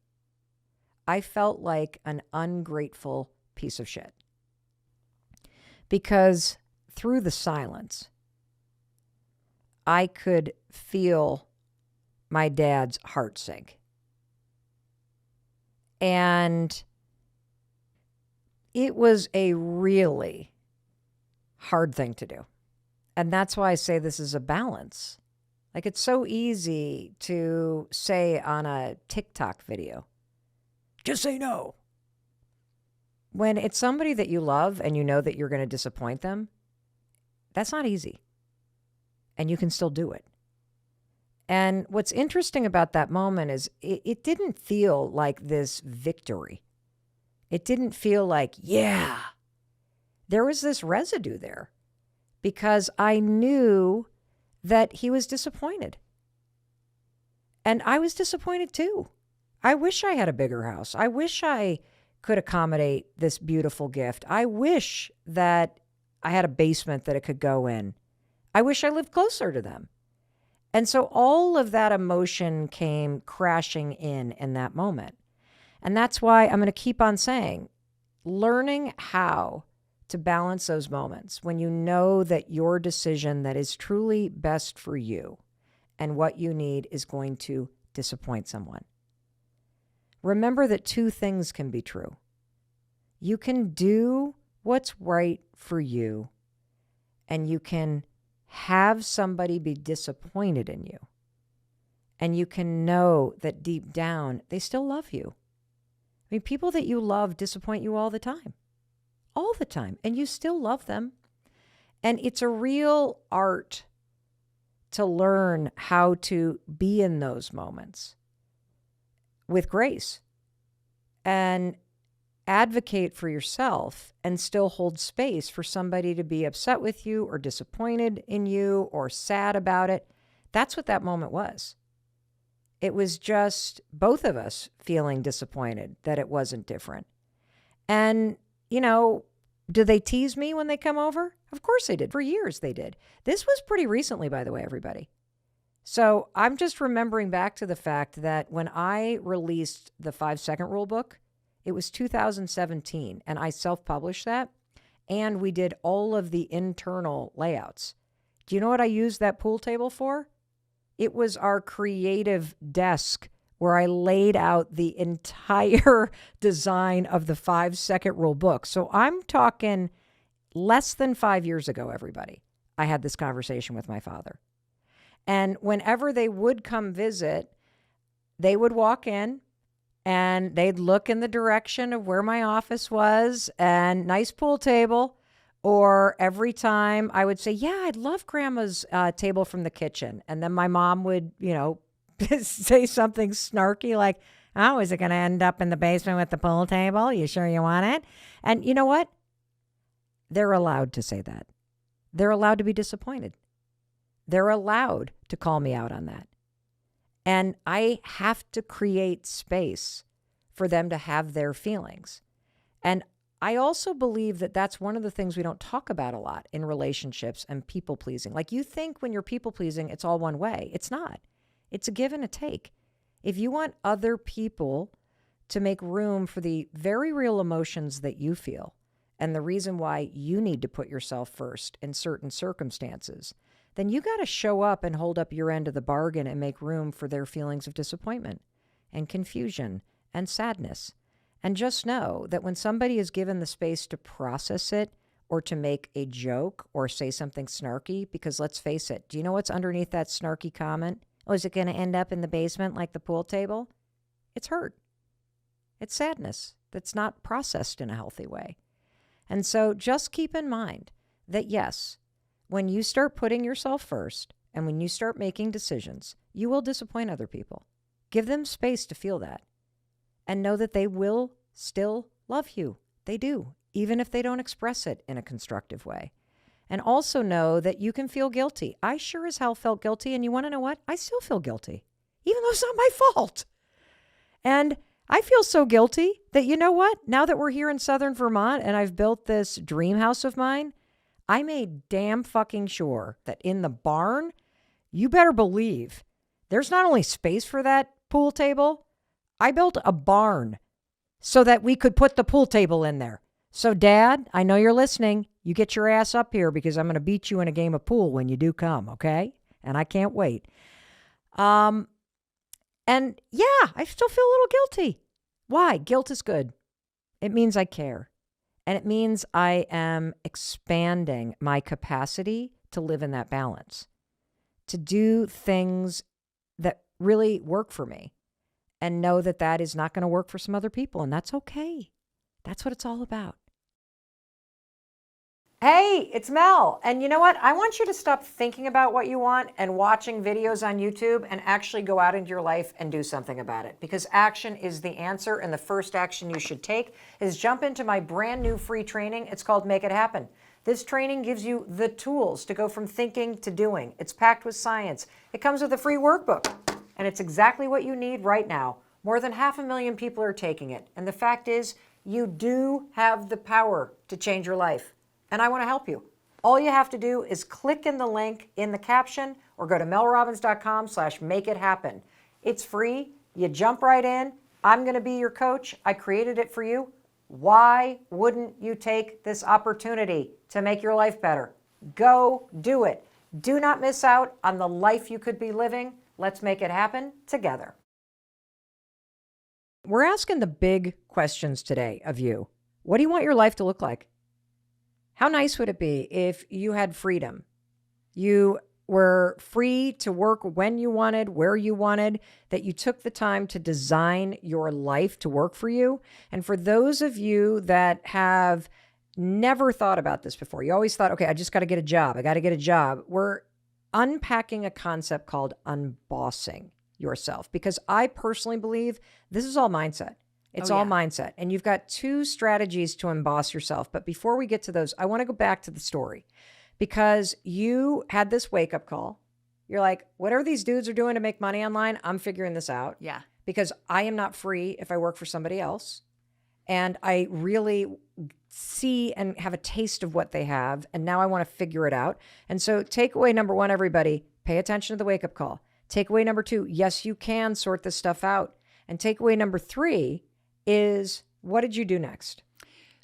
I felt like an ungrateful piece of shit. Because through the silence, I could feel my dad's heart sink. And it was a really hard thing to do. And that's why I say this is a balance. Like it's so easy to say on a TikTok video, just say no. When it's somebody that you love and you know that you're going to disappoint them, that's not easy. And you can still do it. And what's interesting about that moment is it didn't feel like this victory. It didn't feel like, yeah. There was this residue there because I knew that he was disappointed. And I was disappointed too. I wish I had a bigger house. I wish I could accommodate this beautiful gift. I wish that I had a basement that it could go in. I wish I lived closer to them. And so all of that emotion came crashing in that moment. And that's why I'm going to keep on saying, learning how to balance those moments when you know that your decision that is truly best for you and what you need is going to disappoint someone. Remember that two things can be true. You can do what's right for you, and you can have somebody be disappointed in you. And you can know that deep down, they still love you. I mean, people that you love disappoint you all the time. All the time. And you still love them. And it's a real art to learn how to be in those moments with grace and advocate for yourself and still hold space for somebody to be upset with you or disappointed in you or sad about it. That's what that moment was. It was just both of us feeling disappointed that it wasn't different. And, do they tease me when they come over? Of course they did. For years they did. This was pretty recently, by the way, everybody. So I'm just remembering back to the fact that when I released the 5-second rule book, it was 2017, and I self-published that, and we did all of the internal layouts. Do you know what I used that pool table for? It was our creative desk where I laid out the entire design of the 5-second rule book. So I'm talking less than 5 years ago, everybody. I had this conversation with my father. And whenever they would come visit, they would walk in and they'd look in the direction of where my office was and nice pool table. Or every time I would say, yeah, I'd love grandma's table from the kitchen. And then my mom would, say something snarky like, oh, is it going to end up in the basement with the pool table? You sure you want it? And you know what? They're allowed to say that. They're allowed to be disappointed. They're allowed to call me out on that. And I have to create space for them to have their feelings. And I also believe that that's one of the things we don't talk about a lot in relationships and people pleasing. Like you think when you're people pleasing, it's all one way. It's not. It's a give and a take. If you want other people to make room for the very real emotions that you feel and the reason why you need to put yourself first in certain circumstances, then you got to show up and hold up your end of the bargain and make room for their feelings of disappointment and confusion and sadness. And just know that when somebody is given the space to process it or to make a joke or say something snarky, because let's face it, do you know what's underneath that snarky comment? Oh, is it going to end up in the basement like the pool table? It's hurt. It's sadness that's not processed in a healthy way. And so just keep in mind that yes, when you start putting yourself first and when you start making decisions, you will disappoint other people. Give them space to feel that and know that they will still love you. They do, even if they don't express it in a constructive way. And also know that you can feel guilty. I sure as hell felt guilty. And you want to know what? I still feel guilty, even though it's not my fault. And I feel so guilty that, you know what? Now that we're here in Southern Vermont and I've built this dream house of mine, I made damn fucking sure that in the barn, you better believe there's not only space for that pool table, I built a barn so that we could put the pool table in there. So Dad, I know you're listening. You get your ass up here because I'm going to beat you in a game of pool when you do come, okay? And I can't wait. And yeah, I still feel a little guilty. Why? Guilt is good. It means I care. And it means I am expanding my capacity to live in that balance, to do things that really work for me and know that that is not going to work for some other people. And that's okay. That's what it's all about. Hey, it's Mel. And you know what? I want you to stop thinking about what you want and watching videos on YouTube and actually go out into your life and do something about it. Because action is the answer. And the first action you should take is jump into my brand new free training. It's called Make It Happen. This training gives you the tools to go from thinking to doing. It's packed with science. It comes with a free workbook. And it's exactly what you need right now. More than 500,000 people are taking it. And the fact is, you do have the power to change your life. And I want to help you. All you have to do is click in the link in the caption or go to melrobbins.com/makeithappen. It's free. You jump right in. I'm going to be your coach. I created it for you. Why wouldn't you take this opportunity to make your life better? Go do it. Do not miss out on the life you could be living. Let's make it happen together. We're asking the big questions today of you. What do you want your life to look like? How nice would it be if you had freedom? You were free to work when you wanted, where you wanted, that you took the time to design your life to work for you. And for those of you that have never thought about this before, you always thought, okay, I just got to get a job. I got to get a job. We're unpacking a concept called unbossing yourself, because I personally believe this is all mindset. It's all mindset. And you've got two strategies to unboss yourself. But before we get to those, I want to go back to the story, because you had this wake-up call. You're like, whatever these dudes are doing to make money online, I'm figuring this out. Yeah. Because I am not free if I work for somebody else. And I really see and have a taste of what they have. And now I want to figure it out. And so takeaway number one, everybody, pay attention to the wake-up call. Takeaway number two, yes, you can sort this stuff out. And takeaway number three is, what did you do next?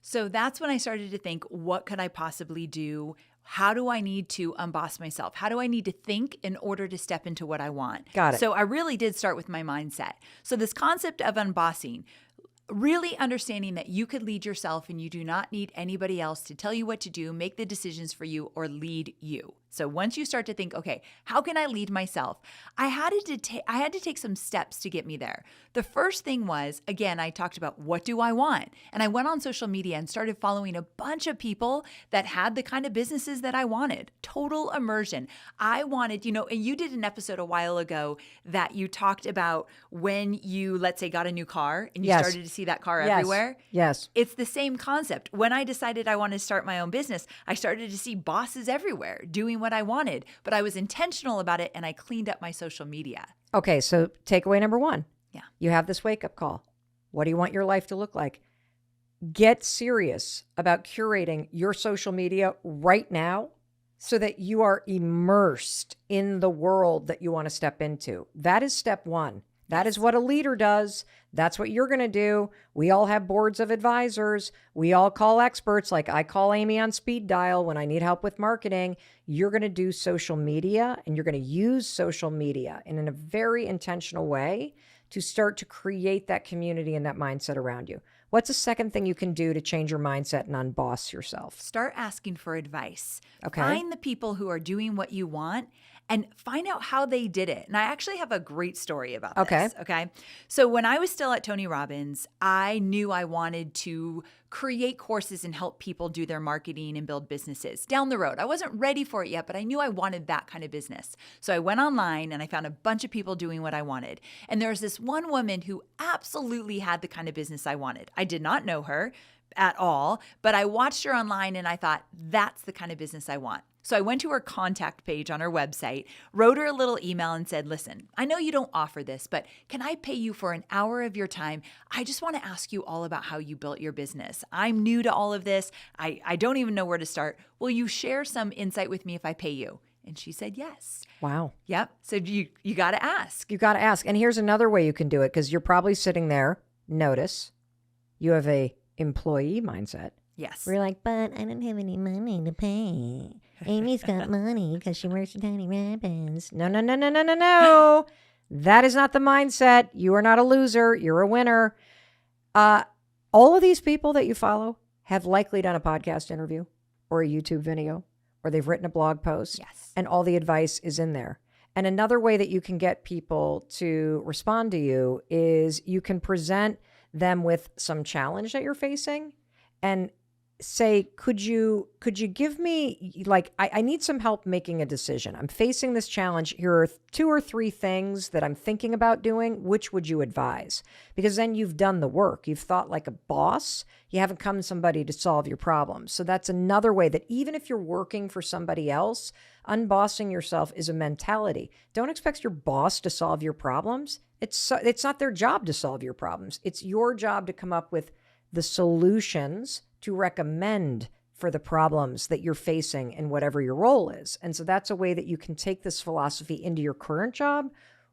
So that's when I started to think, what could I possibly do? How do I need to unboss myself? How do I need to think in order to step into what I want? Got it. So I really did start with my mindset. So this concept of unbossing, really understanding that you could lead yourself and you do not need anybody else to tell you what to do, make the decisions for you, or lead you. So once you start to think, okay, how can I lead myself? I had to take some steps to get me there. The first thing was, again, I talked about, what do I want? And I went on social media and started following a bunch of people that had the kind of businesses that I wanted. Total immersion. I wanted, and you did an episode a while ago that you talked about when you, let's say, got a new car and you started to see that car everywhere. Yes. It's the same concept. When I decided I wanted to start my own business, I started to see bosses everywhere doing what I wanted, but I was intentional about it and I cleaned up my social media. Okay, so takeaway number one. Yeah. You have this wake-up call. What do you want your life to look like? Get serious about curating your social media right now so that you are immersed in the world that you want to step into. That is step one. That is what a leader does. That's what you're going to do. We all have boards of advisors. We all call experts. Like I call Amy on speed dial when I need help with marketing. You're going to do social media and you're going to use social media in a very intentional way to start to create that community and that mindset around you. What's the second thing you can do to change your mindset and unboss yourself? Start asking for advice. Okay. Find the people who are doing what you want and find out how they did it. And I actually have a great story about this. Okay. So when I was still at Tony Robbins, I knew I wanted to create courses and help people do their marketing and build businesses down the road. I wasn't ready for it yet, but I knew I wanted that kind of business. So I went online and I found a bunch of people doing what I wanted. And there was this one woman who absolutely had the kind of business I wanted. I did not know her at all, but I watched her online and I thought, that's the kind of business I want. So I went to her contact page on her website, wrote her a little email and said, listen, I know you don't offer this, but can I pay you for an hour of your time? I just want to ask you all about how you built your business. I'm new to all of this. I don't even know where to start. Will you share some insight with me if I pay you? And she said, yes. Wow. Yep. So you got to ask. You got to ask. And here's another way you can do it, because you're probably sitting there. Notice you have a employee mindset. Yes. We're like, but I don't have any money to pay. Amy's got money because she works for Tony Robbins. No. That is not the mindset. You are not a loser. You're a winner. All of these people that you follow have likely done a podcast interview or a YouTube video, or they've written a blog post. Yes. And all the advice is in there. And another way that you can get people to respond to you is you can present them with some challenge that you're facing and say, could you give me, like, I need some help making a decision. I'm facing this challenge. Here are 2 or 3 things that I'm thinking about doing. Which would you advise? Because then you've done the work. You've thought like a boss. You haven't come to somebody to solve your problems. So that's another way that even if you're working for somebody else, unbossing yourself is a mentality. Don't expect your boss to solve your problems. It's not their job to solve your problems. It's your job to come up with the solutions to recommend for the problems that you're facing in whatever your role is. And so that's a way that you can take this philosophy into your current job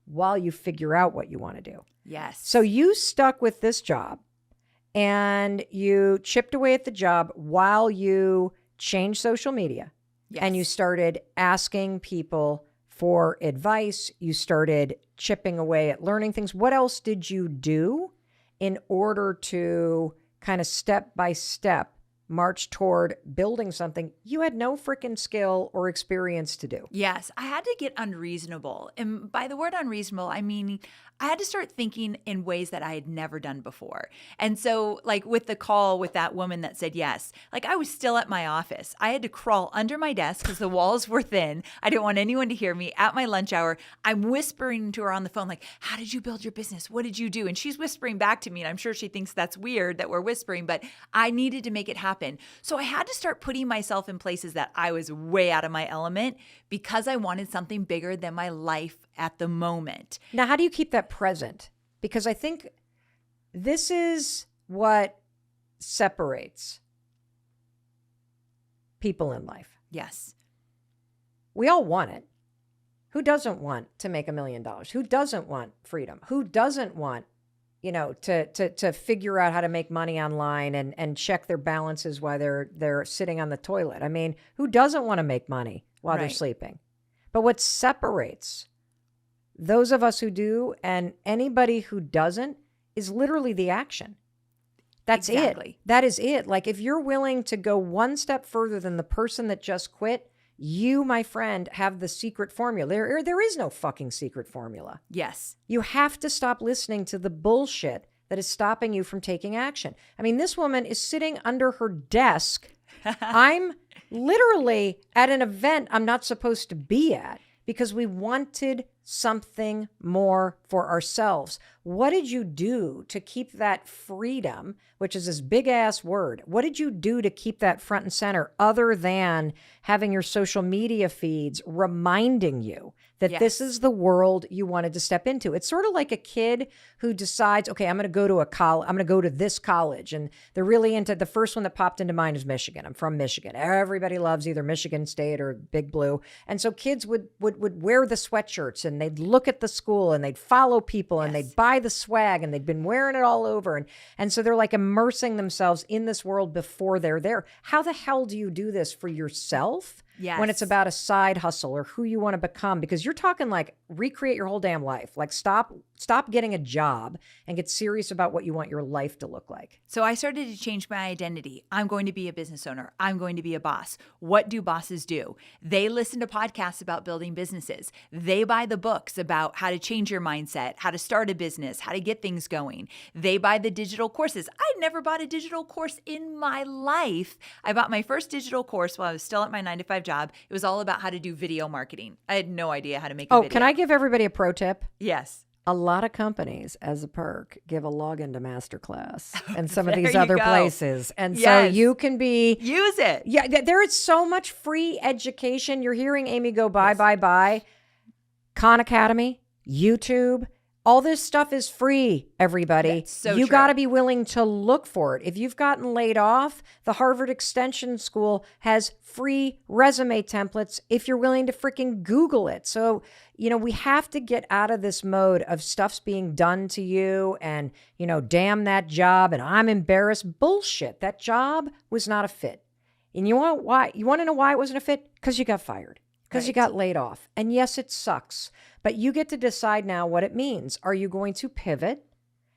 while you figure out what you want to do. Yes. So you stuck with this job and you chipped away at the job while you changed social media. Yes. And you started asking people for advice. You started chipping away at learning things. What else did you do in order to kind of step by step march toward building something you had no freaking skill or experience to do? Yes, I had to get unreasonable. And by the word unreasonable, I mean, I had to start thinking in ways that I had never done before. And so, like with the call with that woman that said yes, like I was still at my office. I had to crawl under my desk because the walls were thin. I didn't want anyone to hear me at my lunch hour. I'm whispering to her on the phone, like, how did you build your business? What did you do? And she's whispering back to me. And I'm sure she thinks that's weird that we're whispering, but I needed to make it happen. So I had to start putting myself in places that I was way out of my element because I wanted something bigger than my life at the moment. Now, how do you keep that present? Because I think this is what separates people in life. Yes. We all want it. Who doesn't want to make $1 million? Who doesn't want freedom? Who doesn't want, to figure out how to make money online and check their balances while they're sitting on the toilet? I mean, who doesn't want to make money while they're sleeping? But what separates those of us who do and anybody who doesn't is literally the action. That's Exactly. it. That is it. Like if you're willing to go one step further than the person that just quit, you, my friend, have the secret formula. There is no fucking secret formula. Yes. You have to stop listening to the bullshit that is stopping you from taking action. I mean, this woman is sitting under her desk. I'm literally at an event I'm not supposed to be at because we wanted something more for ourselves. What did you do to keep that freedom, which is this big ass word? What did you do to keep that front and center other than having your social media feeds reminding you that this is the world you wanted to step into? It's sort of like a kid who decides, okay, I'm going to go to I'm going to go to this college. And they're really into, the first one that popped into mind is Michigan. I'm from Michigan. Everybody loves either Michigan State or Big Blue. And so kids would wear the sweatshirts and they'd look at the school and they'd follow people and they'd buy the swag and they'd been wearing it all over. And so they're like immersing themselves in this world before they're there. How the hell do you do this for yourself? when it's Yes. about a side hustle or who you want to become, because you're talking like recreate your whole damn life. Like stop getting a job and get serious about what you want your life to look like. So I started to change my identity. I'm going to be a business owner. I'm going to be a boss. What do bosses do? They listen to podcasts about building businesses. They buy the books about how to change your mindset, how to start a business, how to get things going. They buy the digital courses. I'd never bought a digital course in my life. I bought my first digital course while I was still at my 9-to-5 job. It was all about how to do video marketing. I had no idea how to make a video. Can I give everybody a pro tip? Yes. A lot of companies, as a perk, give a login to Masterclass and some of There these you other go. places. And so Yes. you can be... Use it. Yeah, there is so much free education. You're hearing Amy go bye, Yes. bye. Khan Academy, YouTube, all this stuff is free, everybody. That's so you true. got to be willing to look for it. If you've gotten laid off, the Harvard Extension School has free resume templates if you're willing to freaking Google it. So, we have to get out of this mode of stuff's being done to you and, damn that job and I'm embarrassed. Bullshit. That job was not a fit. And you want to know why it wasn't a fit? Because you got fired. Because you Right. got laid off. And yes, it sucks. But you get to decide now what it means. Are you going to pivot?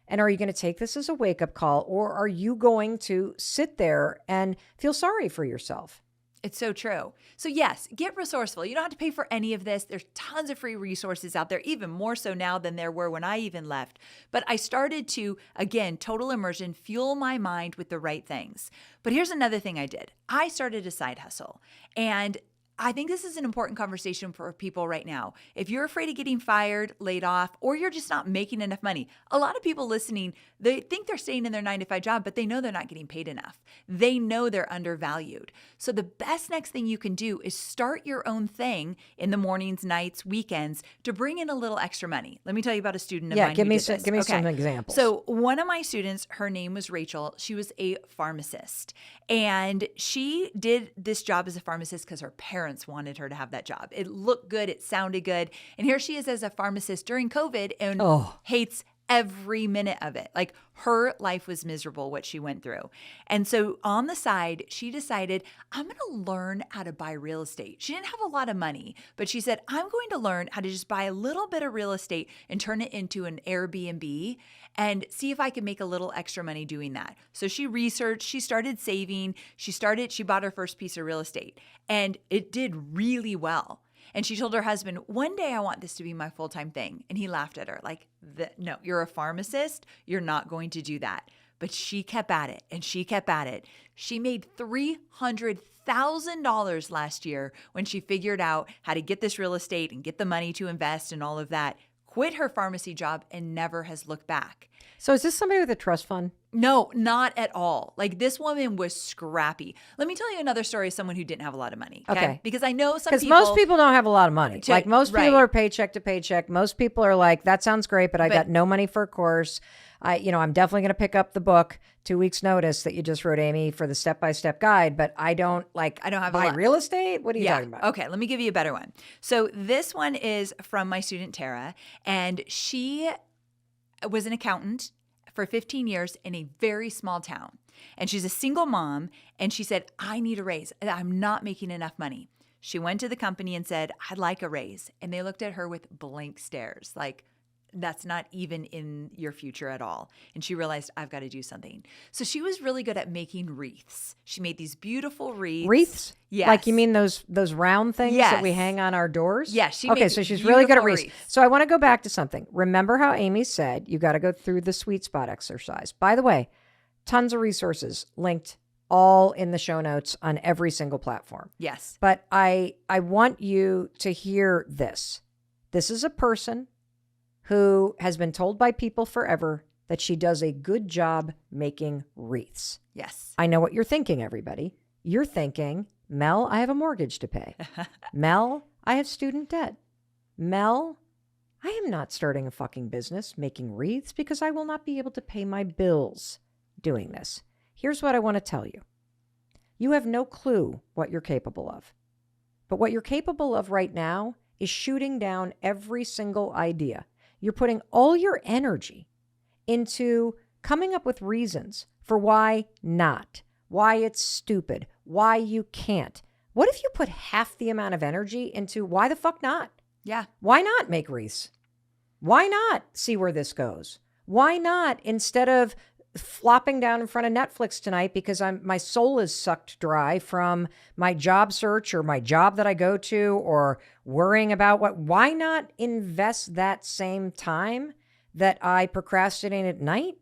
And are you going to take this as a wake-up call? Or are you going to sit there and feel sorry for yourself? It's so true. So yes, get resourceful. You don't have to pay for any of this. There's tons of free resources out there, even more so now than there were when I even left. But I started to, again, total immersion, fuel my mind with the right things. But here's another thing I did. I started a side hustle. And I think this is an important conversation for people right now. If you're afraid of getting fired, laid off, or you're just not making enough money, a lot of people listening, they think they're staying in their 9-to-5 job, but they know they're not getting paid enough. They know they're undervalued. So the best next thing you can do is start your own thing in the mornings, nights, weekends to bring in a little extra money. Let me tell you about a student of mine Give who me did some, this. give me Okay. some examples. So one of my students, her name was Rachel. She was a pharmacist, and she did this job as a pharmacist because her parents wanted her to have that job. It looked good. It sounded good. And here she is as a pharmacist during COVID and hates every minute of it. Like her life was miserable, what she went through. And so on the side, she decided, I'm going to learn how to buy real estate. She didn't have a lot of money, but she said, I'm going to learn how to just buy a little bit of real estate and turn it into an Airbnb and see if I can make a little extra money doing that. So she researched, she started saving, she bought her first piece of real estate, and it did really well. And she told her husband, one day I want this to be my full-time thing. And he laughed at her like, no, you're a pharmacist. You're not going to do that. But she kept at it and she kept at it. She made $300,000 last year when she figured out how to get this real estate and get the money to invest and all of that, quit her pharmacy job and never has looked back. So is this somebody with a trust fund? No, not at all. Like this woman was scrappy. Let me tell you another story of someone who didn't have a lot of money. Okay. Because I know some Because people. most people don't have a lot of money. Like most people right. are paycheck to paycheck. Most people are like, that sounds great, but I got no money for a course. I'm definitely going to pick up the book 2 weeks notice that you just wrote, Amy, for the step-by-step guide, but I don't have buy real estate. What are you talking about? Okay, let me give you a better one. So this one is from my student Tara, and she was an accountant for 15 years in a very small town. And she's a single mom, and she said, I need a raise. I'm not making enough money. She went to the company and said, I'd like a raise. And they looked at her with blank stares, like, that's not even in your future at all. And she realized, I've got to do something. So she was really good at making wreaths. She made these beautiful wreaths. Wreaths? Yes. Like you mean those round things that we Yes. hang on our doors? Yes, she Okay, made so she's really good at beautiful wreaths. wreaths. So I want to go back to something. Remember how Amy said you got to go through the sweet spot exercise. By the way, tons of resources linked all in the show notes on every single platform. Yes. But I want you to hear this. This is a person who has been told by people forever that she does a good job making wreaths. Yes. I know what you're thinking, everybody. You're thinking, Mel, I have a mortgage to pay. Mel, I have student debt. Mel, I am not starting a fucking business making wreaths because I will not be able to pay my bills doing this. Here's what I want to tell you. You have no clue what you're capable of. But what you're capable of right now is shooting down every single idea. You're putting all your energy into coming up with reasons for why not, why it's stupid, why you can't. What if you put half the amount of energy into why the fuck not? Yeah. Why not make wreaths? Why not see where this goes? Why not, instead of flopping down in front of Netflix tonight because my soul is sucked dry from my job search or my job that I go to, or worrying about why not invest that same time that I procrastinate at night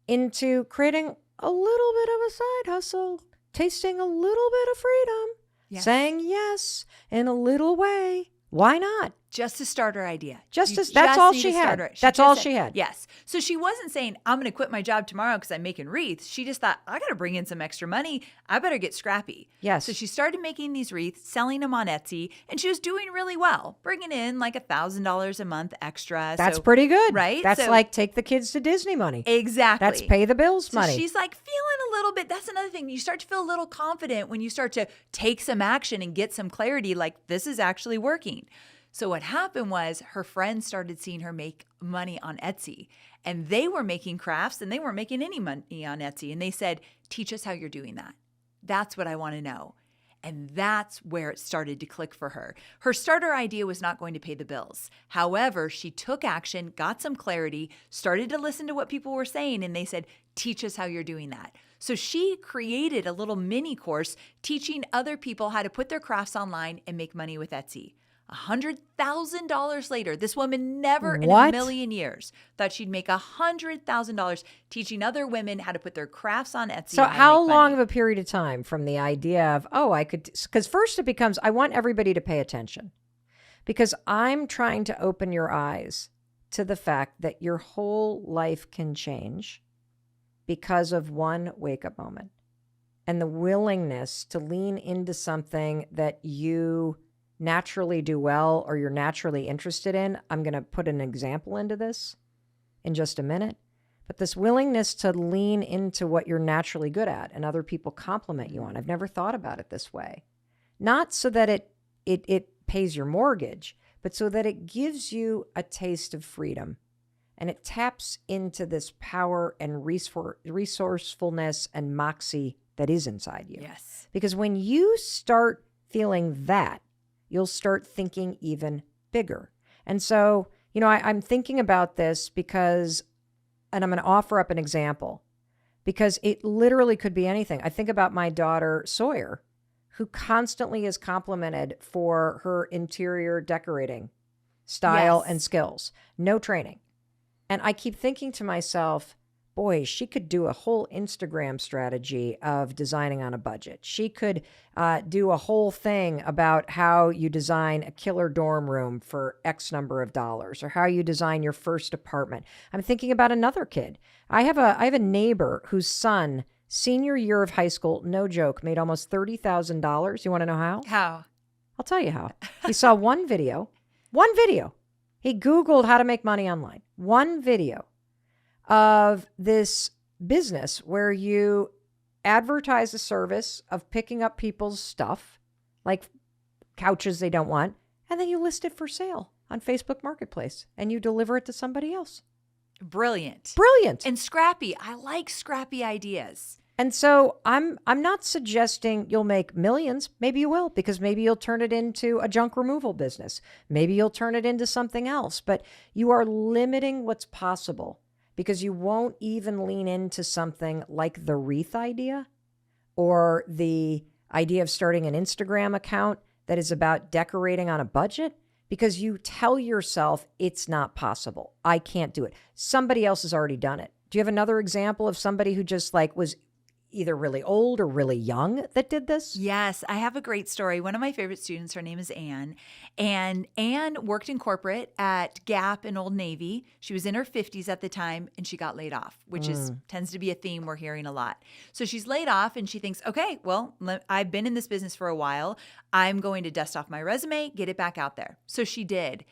into creating a little bit of a side hustle, tasting a little bit of freedom, Yes. saying yes in a little way. Why not? Just a starter idea. That's all she had. That's all she had. Yes. So she wasn't saying, I'm going to quit my job tomorrow because I'm making wreaths. She just thought, I got to bring in some extra money. I better get scrappy. Yes. So she started making these wreaths, selling them on Etsy, and she was doing really well, bringing in like $1,000 a month extra. That's pretty good. Right? That's like take the kids to Disney money. Exactly. That's pay the bills money. So she's like feeling a little bit. That's another thing. You start to feel a little confident when you start to take some action and get some clarity, like this is actually working. So what happened was her friends started seeing her make money on Etsy, and they were making crafts and they weren't making any money on Etsy. And they said, teach us how you're doing that. That's what I want to know. And that's where it started to click for her. Her starter idea was not going to pay the bills. However, she took action, got some clarity, started to listen to what people were saying, and they said, teach us how you're doing that. So she created a little mini course teaching other people how to put their crafts online and make money with Etsy. $100,000 later, this woman never in a million years thought she'd make $100,000 teaching other women how to put their crafts on Etsy. So how long of a period of time from the idea of, I could, because first it becomes, I want everybody to pay attention because I'm trying to open your eyes to the fact that your whole life can change because of one wake-up moment and the willingness to lean into something that you naturally do well or you're naturally interested in. I'm going to put an example into this in just a minute. But this willingness to lean into what you're naturally good at and other people compliment you on. I've never thought about it this way. Not so that it pays your mortgage, but so that it gives you a taste of freedom. And it taps into this power and resourcefulness and moxie that is inside you. Yes. Because when you start feeling that, you'll start thinking even bigger. And so, I'm thinking about this because, and I'm going to offer up an example, because it literally could be anything. I think about my daughter, Sawyer, who constantly is complimented for her interior decorating style and skills. No training. And I keep thinking to myself, boy, she could do a whole Instagram strategy of designing on a budget. She could do a whole thing about how you design a killer dorm room for X number of dollars, or how you design your first apartment. I'm thinking about another kid. I have a neighbor whose son, senior year of high school, no joke, made almost $30,000. You want to know how? How? I'll tell you how. He saw one video. He Googled how to make money online. One video of this business where you advertise a service of picking up people's stuff, like couches they don't want, and then you list it for sale on Facebook Marketplace and you deliver it to somebody else. Brilliant. And scrappy. I like scrappy ideas. And so I'm not suggesting you'll make millions. Maybe you will, because maybe you'll turn it into a junk removal business. Maybe you'll turn it into something else, but you are limiting what's possible because you won't even lean into something like the wreath idea or the idea of starting an Instagram account that is about decorating on a budget, because you tell yourself it's not possible. I can't do it. Somebody else has already done it. Do you have another example of somebody who just was either really old or really young that did this? Yes, I have a great story. One of my favorite students, her name is Anne. And Anne worked in corporate at Gap and Old Navy. She was in her 50s at the time, and she got laid off, which tends to be a theme we're hearing a lot. So she's laid off, and she thinks, okay, well, I've been in this business for a while. I'm going to dust off my resume, get it back out there. So she did.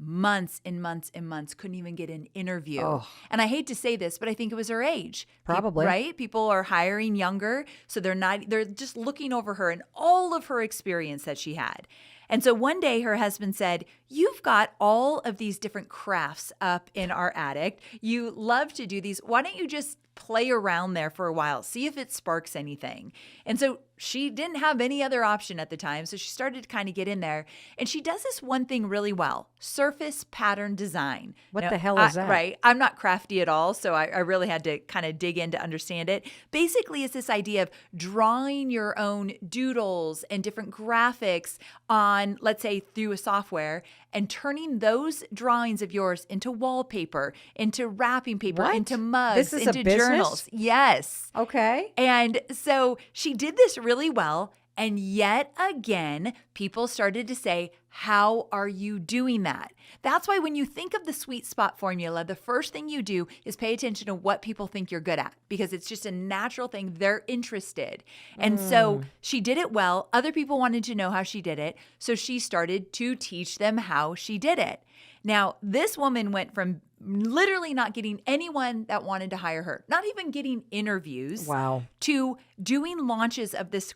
Months and months and months, couldn't even get an interview. Oh. And I hate to say this, but I think it was her age. Probably. Right? People are hiring younger, so they're just looking over her and all of her experience that she had. And so one day her husband said, you've got all of these different crafts up in our attic. You love to do these. Why don't you just play around there for a while, see if it sparks anything? And so she didn't have any other option at the time. So she started to kind of get in there. And she does this one thing really well: surface pattern design. What Now, the hell is that? Right. I'm not crafty at all. So I really had to kind of dig in to understand it. Basically, it's this idea of drawing your own doodles and different graphics on, let's say, through a software, and turning those drawings of yours into wallpaper, into wrapping paper, What? into mugs, This is a into business? journals. Yes. Okay. And so she did this really well. And yet again, people started to say, how are you doing that? That's why when you think of the sweet spot formula, the first thing you do is pay attention to what people think you're good at, because it's just a natural thing. They're interested. And so she did it well. Other people wanted to know how she did it. So she started to teach them how she did it. Now, this woman went from literally not getting anyone that wanted to hire her, not even getting interviews, Wow. to doing launches of this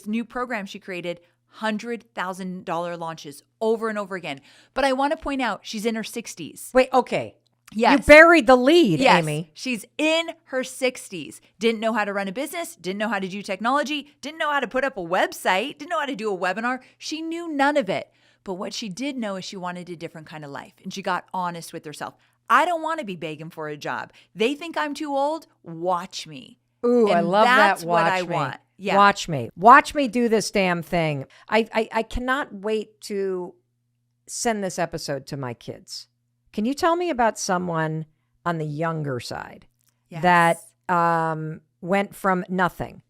new program she created, $100,000 launches over and over again. But I want to point out, she's in her 60s. Wait, okay. Yes. You buried the lead, Yes. Amy. She's in her 60s. Didn't know how to run a business, didn't know how to do technology, didn't know how to put up a website, didn't know how to do a webinar. She knew none of it. But what she did know is she wanted a different kind of life, and she got honest with herself. I don't want to be begging for a job. They think I'm too old. Watch me. Ooh, I And love that's that. what Watch I me. want. Yeah. Watch me. Watch me do this damn thing. I cannot wait to send this episode to my kids. Can you tell me about someone on the younger side Yes. that went from nothing,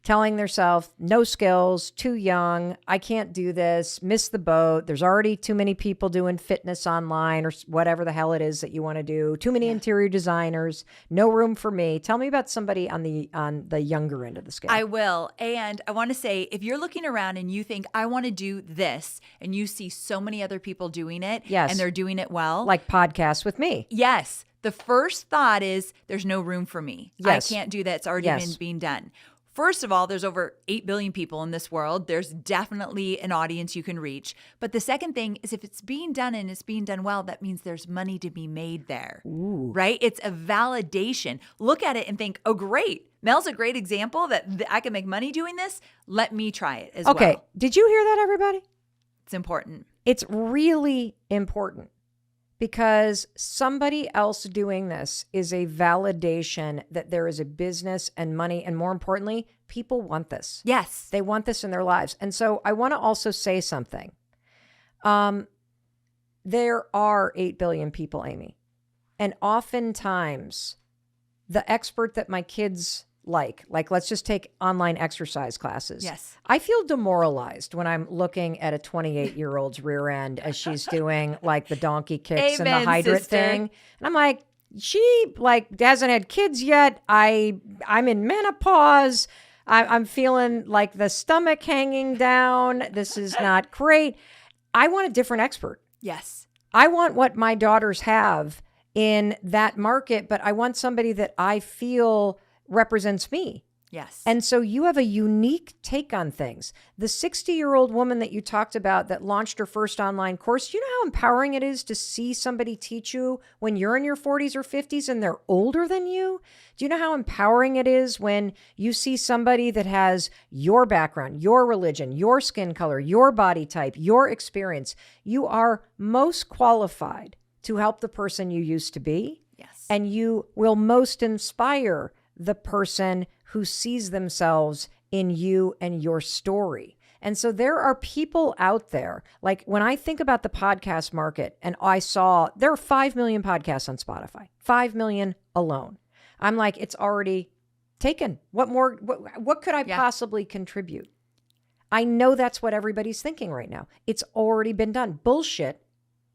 telling themselves, no skills, too young, I can't do this, missed the boat, there's already too many people doing fitness online or whatever the hell it is that you want to do, too many interior designers, no room for me. Tell me about somebody on the younger end of the scale. I will. And I want to say, if you're looking around and you think, I want to do this, and you see so many other people doing it, Yes. and they're doing it well. Like podcasts with me. Yes. The first thought is, there's no room for me. Yes. I can't do that. It's already Yes. been being done. First of all, there's over 8 billion people in this world. There's definitely an audience you can reach. But the second thing is, if it's being done and it's being done well, that means there's money to be made there, right? It's a validation. Look at it and think, oh, great. Mel's a great example that I can make money doing this. Let me try it as well. Okay. Did you hear that, everybody? It's important. It's really important, because somebody else doing this is a validation that there is a business and money. And more importantly, people want this. Yes. They want this in their lives. And so I want to also say something. There are 8 billion people, Amy. And oftentimes the expert that my kids like let's just take online exercise classes. Yes. I feel demoralized when I'm looking at a 28-year-old's rear end as she's doing like the donkey kicks and Amen, the hydrant sister. thing. And I'm like, she hasn't had kids yet. I'm in menopause. I'm feeling like the stomach hanging down. This is not great. I want a different expert. Yes. I want what my daughters have in that market, but I want somebody that I feel represents me. Yes. And so you have a unique take on things. The 60-year-old woman that you talked about that launched her first online course, you know how empowering it is to see somebody teach you when you're in your 40s or 50s and they're older than you? Do you know how empowering it is when you see somebody that has your background, your religion, your skin color, your body type, your experience? You are most qualified to help the person you used to be. Yes. And you will most inspire the person who sees themselves in you and your story. And so there are people out there, like when I think about the podcast market, and I saw there are 5 million podcasts on Spotify, 5 million alone. I'm like, it's already taken. What more? What could I possibly contribute? I know that's what everybody's thinking right now. It's already been done. Bullshit.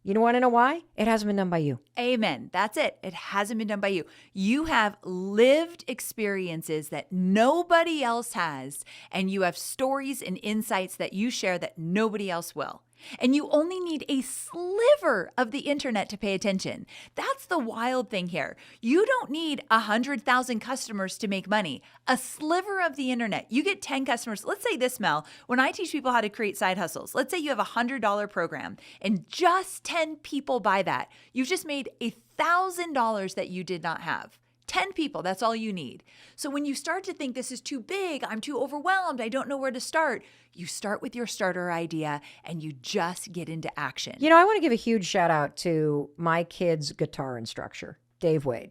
You want to know why? It hasn't been done by you. Amen. That's it. It hasn't been done by you. You have lived experiences that nobody else has, and you have stories and insights that you share that nobody else will. And you only need a sliver of the internet to pay attention. That's the wild thing here. You don't need 100,000 customers to make money. A sliver of the internet. You get 10 customers. Let's say this, Mel, when I teach people how to create side hustles, let's say you have a $100 program and just 10 people buy that. You've just made $1,000 that you did not have. 10 people, that's all you need. So when you start to think this is too big, I'm too overwhelmed, I don't know where to start, you start with your starter idea and you just get into action. You know, I want to give a huge shout out to my kid's guitar instructor, Dave Wade.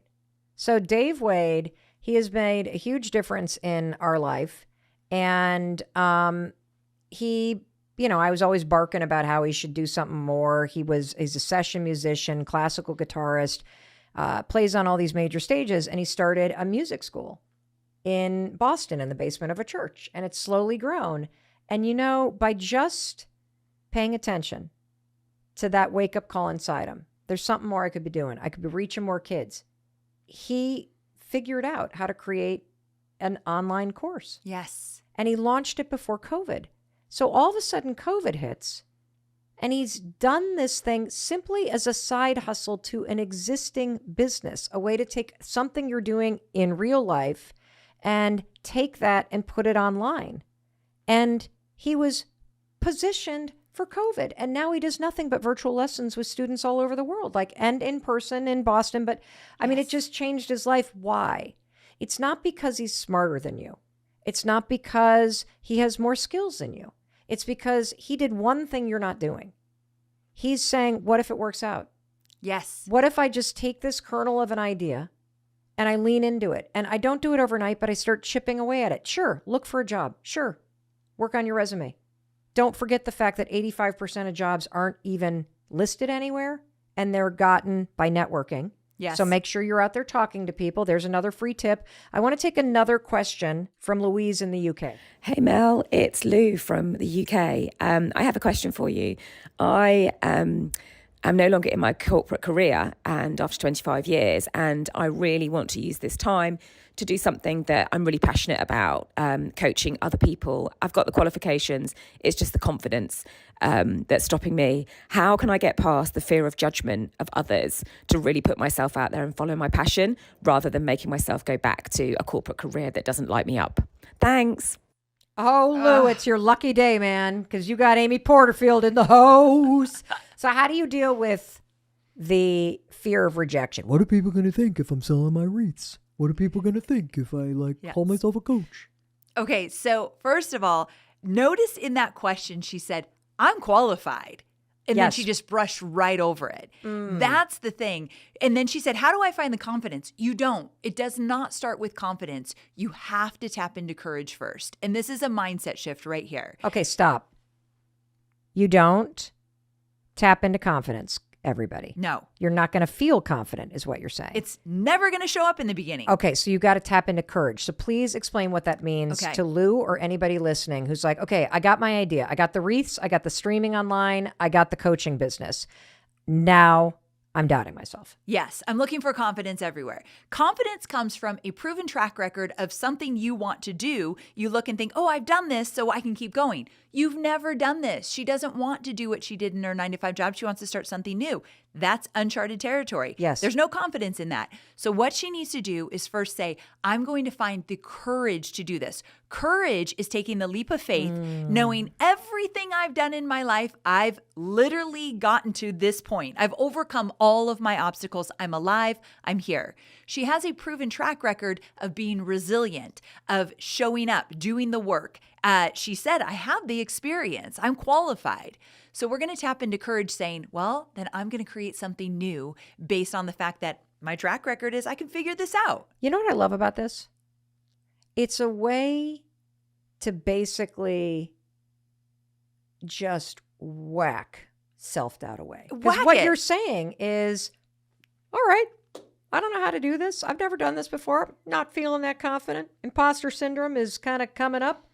So Dave Wade, he has made a huge difference in our life. And he, you know, I was always barking about how he should do something more. He's a session musician, classical guitarist, plays on all these major stages. And he started a music school in Boston in the basement of a church. And it's slowly grown. And, you know, by just paying attention to that wake-up call inside him, there's something more I could be doing. I could be reaching more kids. He figured out how to create an online course. Yes. And he launched it before COVID. So all of a sudden COVID hits, and he's done this thing simply as a side hustle to an existing business, a way to take something you're doing in real life and take that and put it online. And he was positioned for COVID. And now he does nothing but virtual lessons with students all over the world, and in person in Boston. But I mean, it just changed his life. Why? It's not because he's smarter than you. It's not because he has more skills than you. It's because he did one thing you're not doing. He's saying, what if it works out? Yes. What if I just take this kernel of an idea and I lean into it? And I don't do it overnight, but I start chipping away at it. Sure, look for a job. Sure, work on your resume. Don't forget the fact that 85% of jobs aren't even listed anywhere, and they're gotten by networking. Yes. So make sure you're out there talking to people. There's another free tip. I want to take another question from Louise in the UK. Hey Mel, it's Lou from the UK. I have a question for you. I am no longer in my corporate career, and after 25 years, and I really want to use this time to do something that I'm really passionate about, coaching other people. I've got the qualifications. It's just the confidence that's stopping me. How can I get past the fear of judgment of others to really put myself out there and follow my passion rather than making myself go back to a corporate career that doesn't light me up? Thanks. Oh, Lou, it's your lucky day, man, because you got Amy Porterfield in the house. So how do you deal with the fear of rejection? What are people going to think if I'm selling my REITs? What are people going to think if I call myself a coach? Okay, so first of all, notice in that question she said, I'm qualified. And then she just brushed right over it. That's the thing. And then she said, how do I find the confidence? You don't. It does not start with confidence. You have to tap into courage first. And this is a mindset shift right here. Okay, stop. You don't tap into confidence, everybody. No. You're not going to feel confident is what you're saying. It's never going to show up in the beginning. Okay, so you got to tap into courage. So please explain what that means to Lou or anybody listening who's like, okay, I got my idea. I got the wreaths. I got the streaming online. I got the coaching business. Now I'm doubting myself. Yes, I'm looking for confidence everywhere. Confidence comes from a proven track record of something you want to do. You look and think, oh, I've done this, so I can keep going. You've never done this. She doesn't want to do what she did in her 9-to-5 job. She wants to start something new. That's uncharted territory. Yes. There's no confidence in that. So what she needs to do is first say, I'm going to find the courage to do this. Courage is taking the leap of faith, knowing everything I've done in my life, I've literally gotten to this point. I've overcome all of my obstacles. I'm alive. I'm here. She has a proven track record of being resilient, of showing up, doing the work. She said, I have the experience. I'm qualified. So we're going to tap into courage saying, well, then I'm going to create something new based on the fact that my track record is I can figure this out. You know what I love about this? It's a way to basically just whack self-doubt away. Because what you're saying is, all right, I don't know how to do this. I've never done this before. Not feeling that confident. Imposter syndrome is kind of coming up.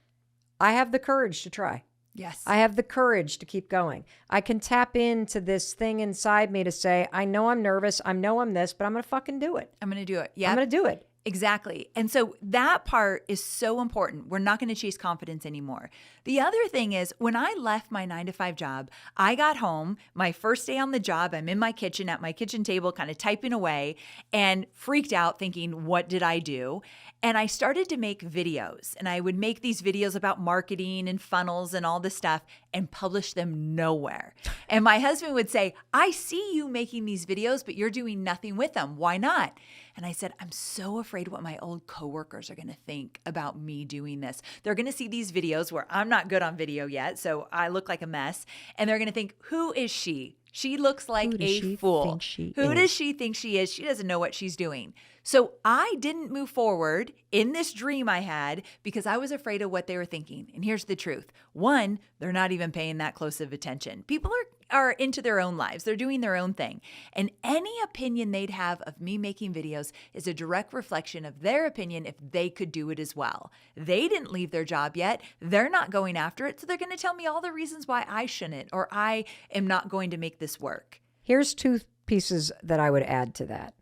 I have the courage to try. Yes. I have the courage to keep going. I can tap into this thing inside me to say, I know I'm nervous. I know I'm this, but I'm going to fucking do it. I'm going to do it. Yeah. I'm going to do it. Exactly. And so that part is so important. We're not going to chase confidence anymore. The other thing is when I left my 9-to-5 job, I got home, my first day on the job, I'm in my kitchen at my kitchen table, kind of typing away and freaked out thinking, what did I do? And I started to make videos, and I would make these videos about marketing and funnels and all this stuff and publish them nowhere. And my husband would say, I see you making these videos, but you're doing nothing with them. Why not? And I said, I'm so afraid what my old coworkers are going to think about me doing this. They're going to see these videos where I'm not good on video yet, so I look like a mess. And they're going to think, who is she? She looks like a fool. Who does she think she is? She doesn't know what she's doing. So I didn't move forward in this dream I had because I was afraid of what they were thinking. And here's the truth. One, they're not even paying that close of attention. People are into their own lives. They're doing their own thing. And any opinion they'd have of me making videos is a direct reflection of their opinion if they could do it as well. They didn't leave their job yet. They're not going after it. So they're going to tell me all the reasons why I shouldn't or I am not going to make this work. Here's 2 pieces that I would add to that.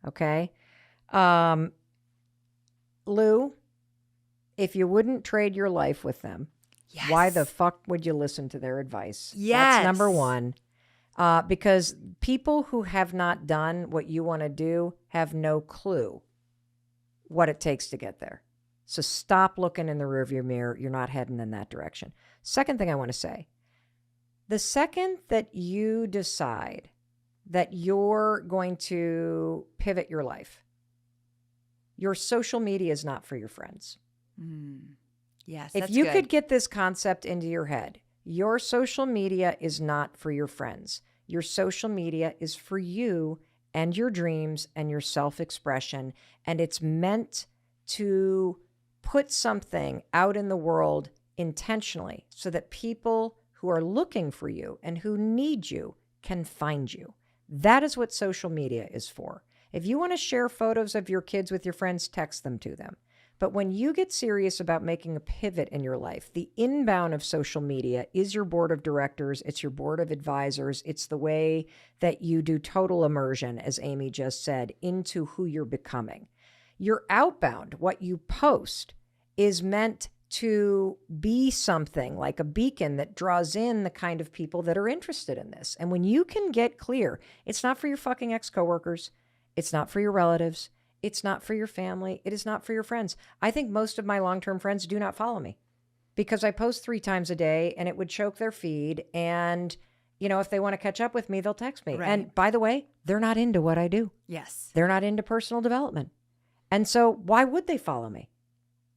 Okay. Lou, if you wouldn't trade your life with them, Yes. why the fuck would you listen to their advice? Yes. That's number one. Because people who have not done what you want to do have no clue what it takes to get there. So stop looking in the rearview mirror. You're not heading in that direction. Second thing I want to say, the second that you decide that you're going to pivot your life, your social media is not for your friends. Yes, If that's you good. could get this concept into your head, your social media is not for your friends. Your social media is for you and your dreams and your self-expression. And it's meant to put something out in the world intentionally so that people who are looking for you and who need you can find you. That is what social media is for. If you want to share photos of your kids with your friends, text them to them. But when you get serious about making a pivot in your life, the inbound of social media is your board of directors. It's your board of advisors. It's the way that you do total immersion, as Amy just said, into who you're becoming. Your outbound, what you post, is meant to be something like a beacon that draws in the kind of people that are interested in this. And when you can get clear, it's not for your fucking ex-coworkers. It's not for your relatives. It's not for your family. It is not for your friends. I think most of my long-term friends do not follow me because I post 3 times a day and it would choke their feed. And, you know, if they want to catch up with me, they'll text me. Right. And by the way, they're not into what I do. Yes. They're not into personal development. And so why would they follow me?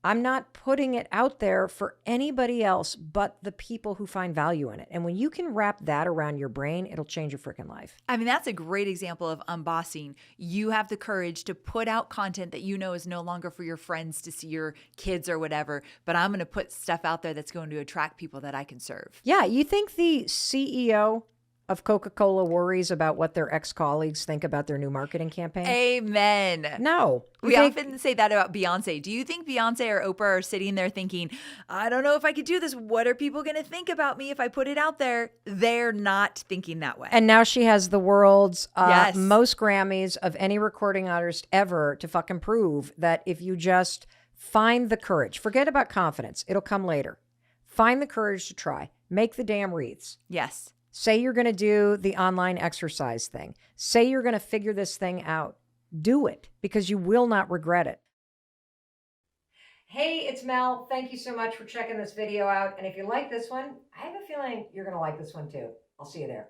I'm not putting it out there for anybody else but the people who find value in it. And when you can wrap that around your brain, it'll change your freaking life. I mean, that's a great example of unbossing. You have the courage to put out content that you know is no longer for your friends to see, your kids or whatever, but I'm going to put stuff out there that's going to attract people that I can serve. Yeah, you think the CEO of Coca-Cola worries about what their ex-colleagues think about their new marketing campaign? Amen. No. We often say that about Beyonce. Do you think Beyonce or Oprah are sitting there thinking, I don't know if I could do this. What are people going to think about me if I put it out there? They're not thinking that way. And now she has the world's Yes. most Grammys of any recording artist ever to fucking prove that if you just find the courage, forget about confidence. It'll come later. Find the courage to try. Make the damn wreaths. Yes. Say you're going to do the online exercise thing. Say you're going to figure this thing out. Do it because you will not regret it. Hey, it's Mel. Thank you so much for checking this video out. And if you like this one, I have a feeling you're going to like this one too. I'll see you there.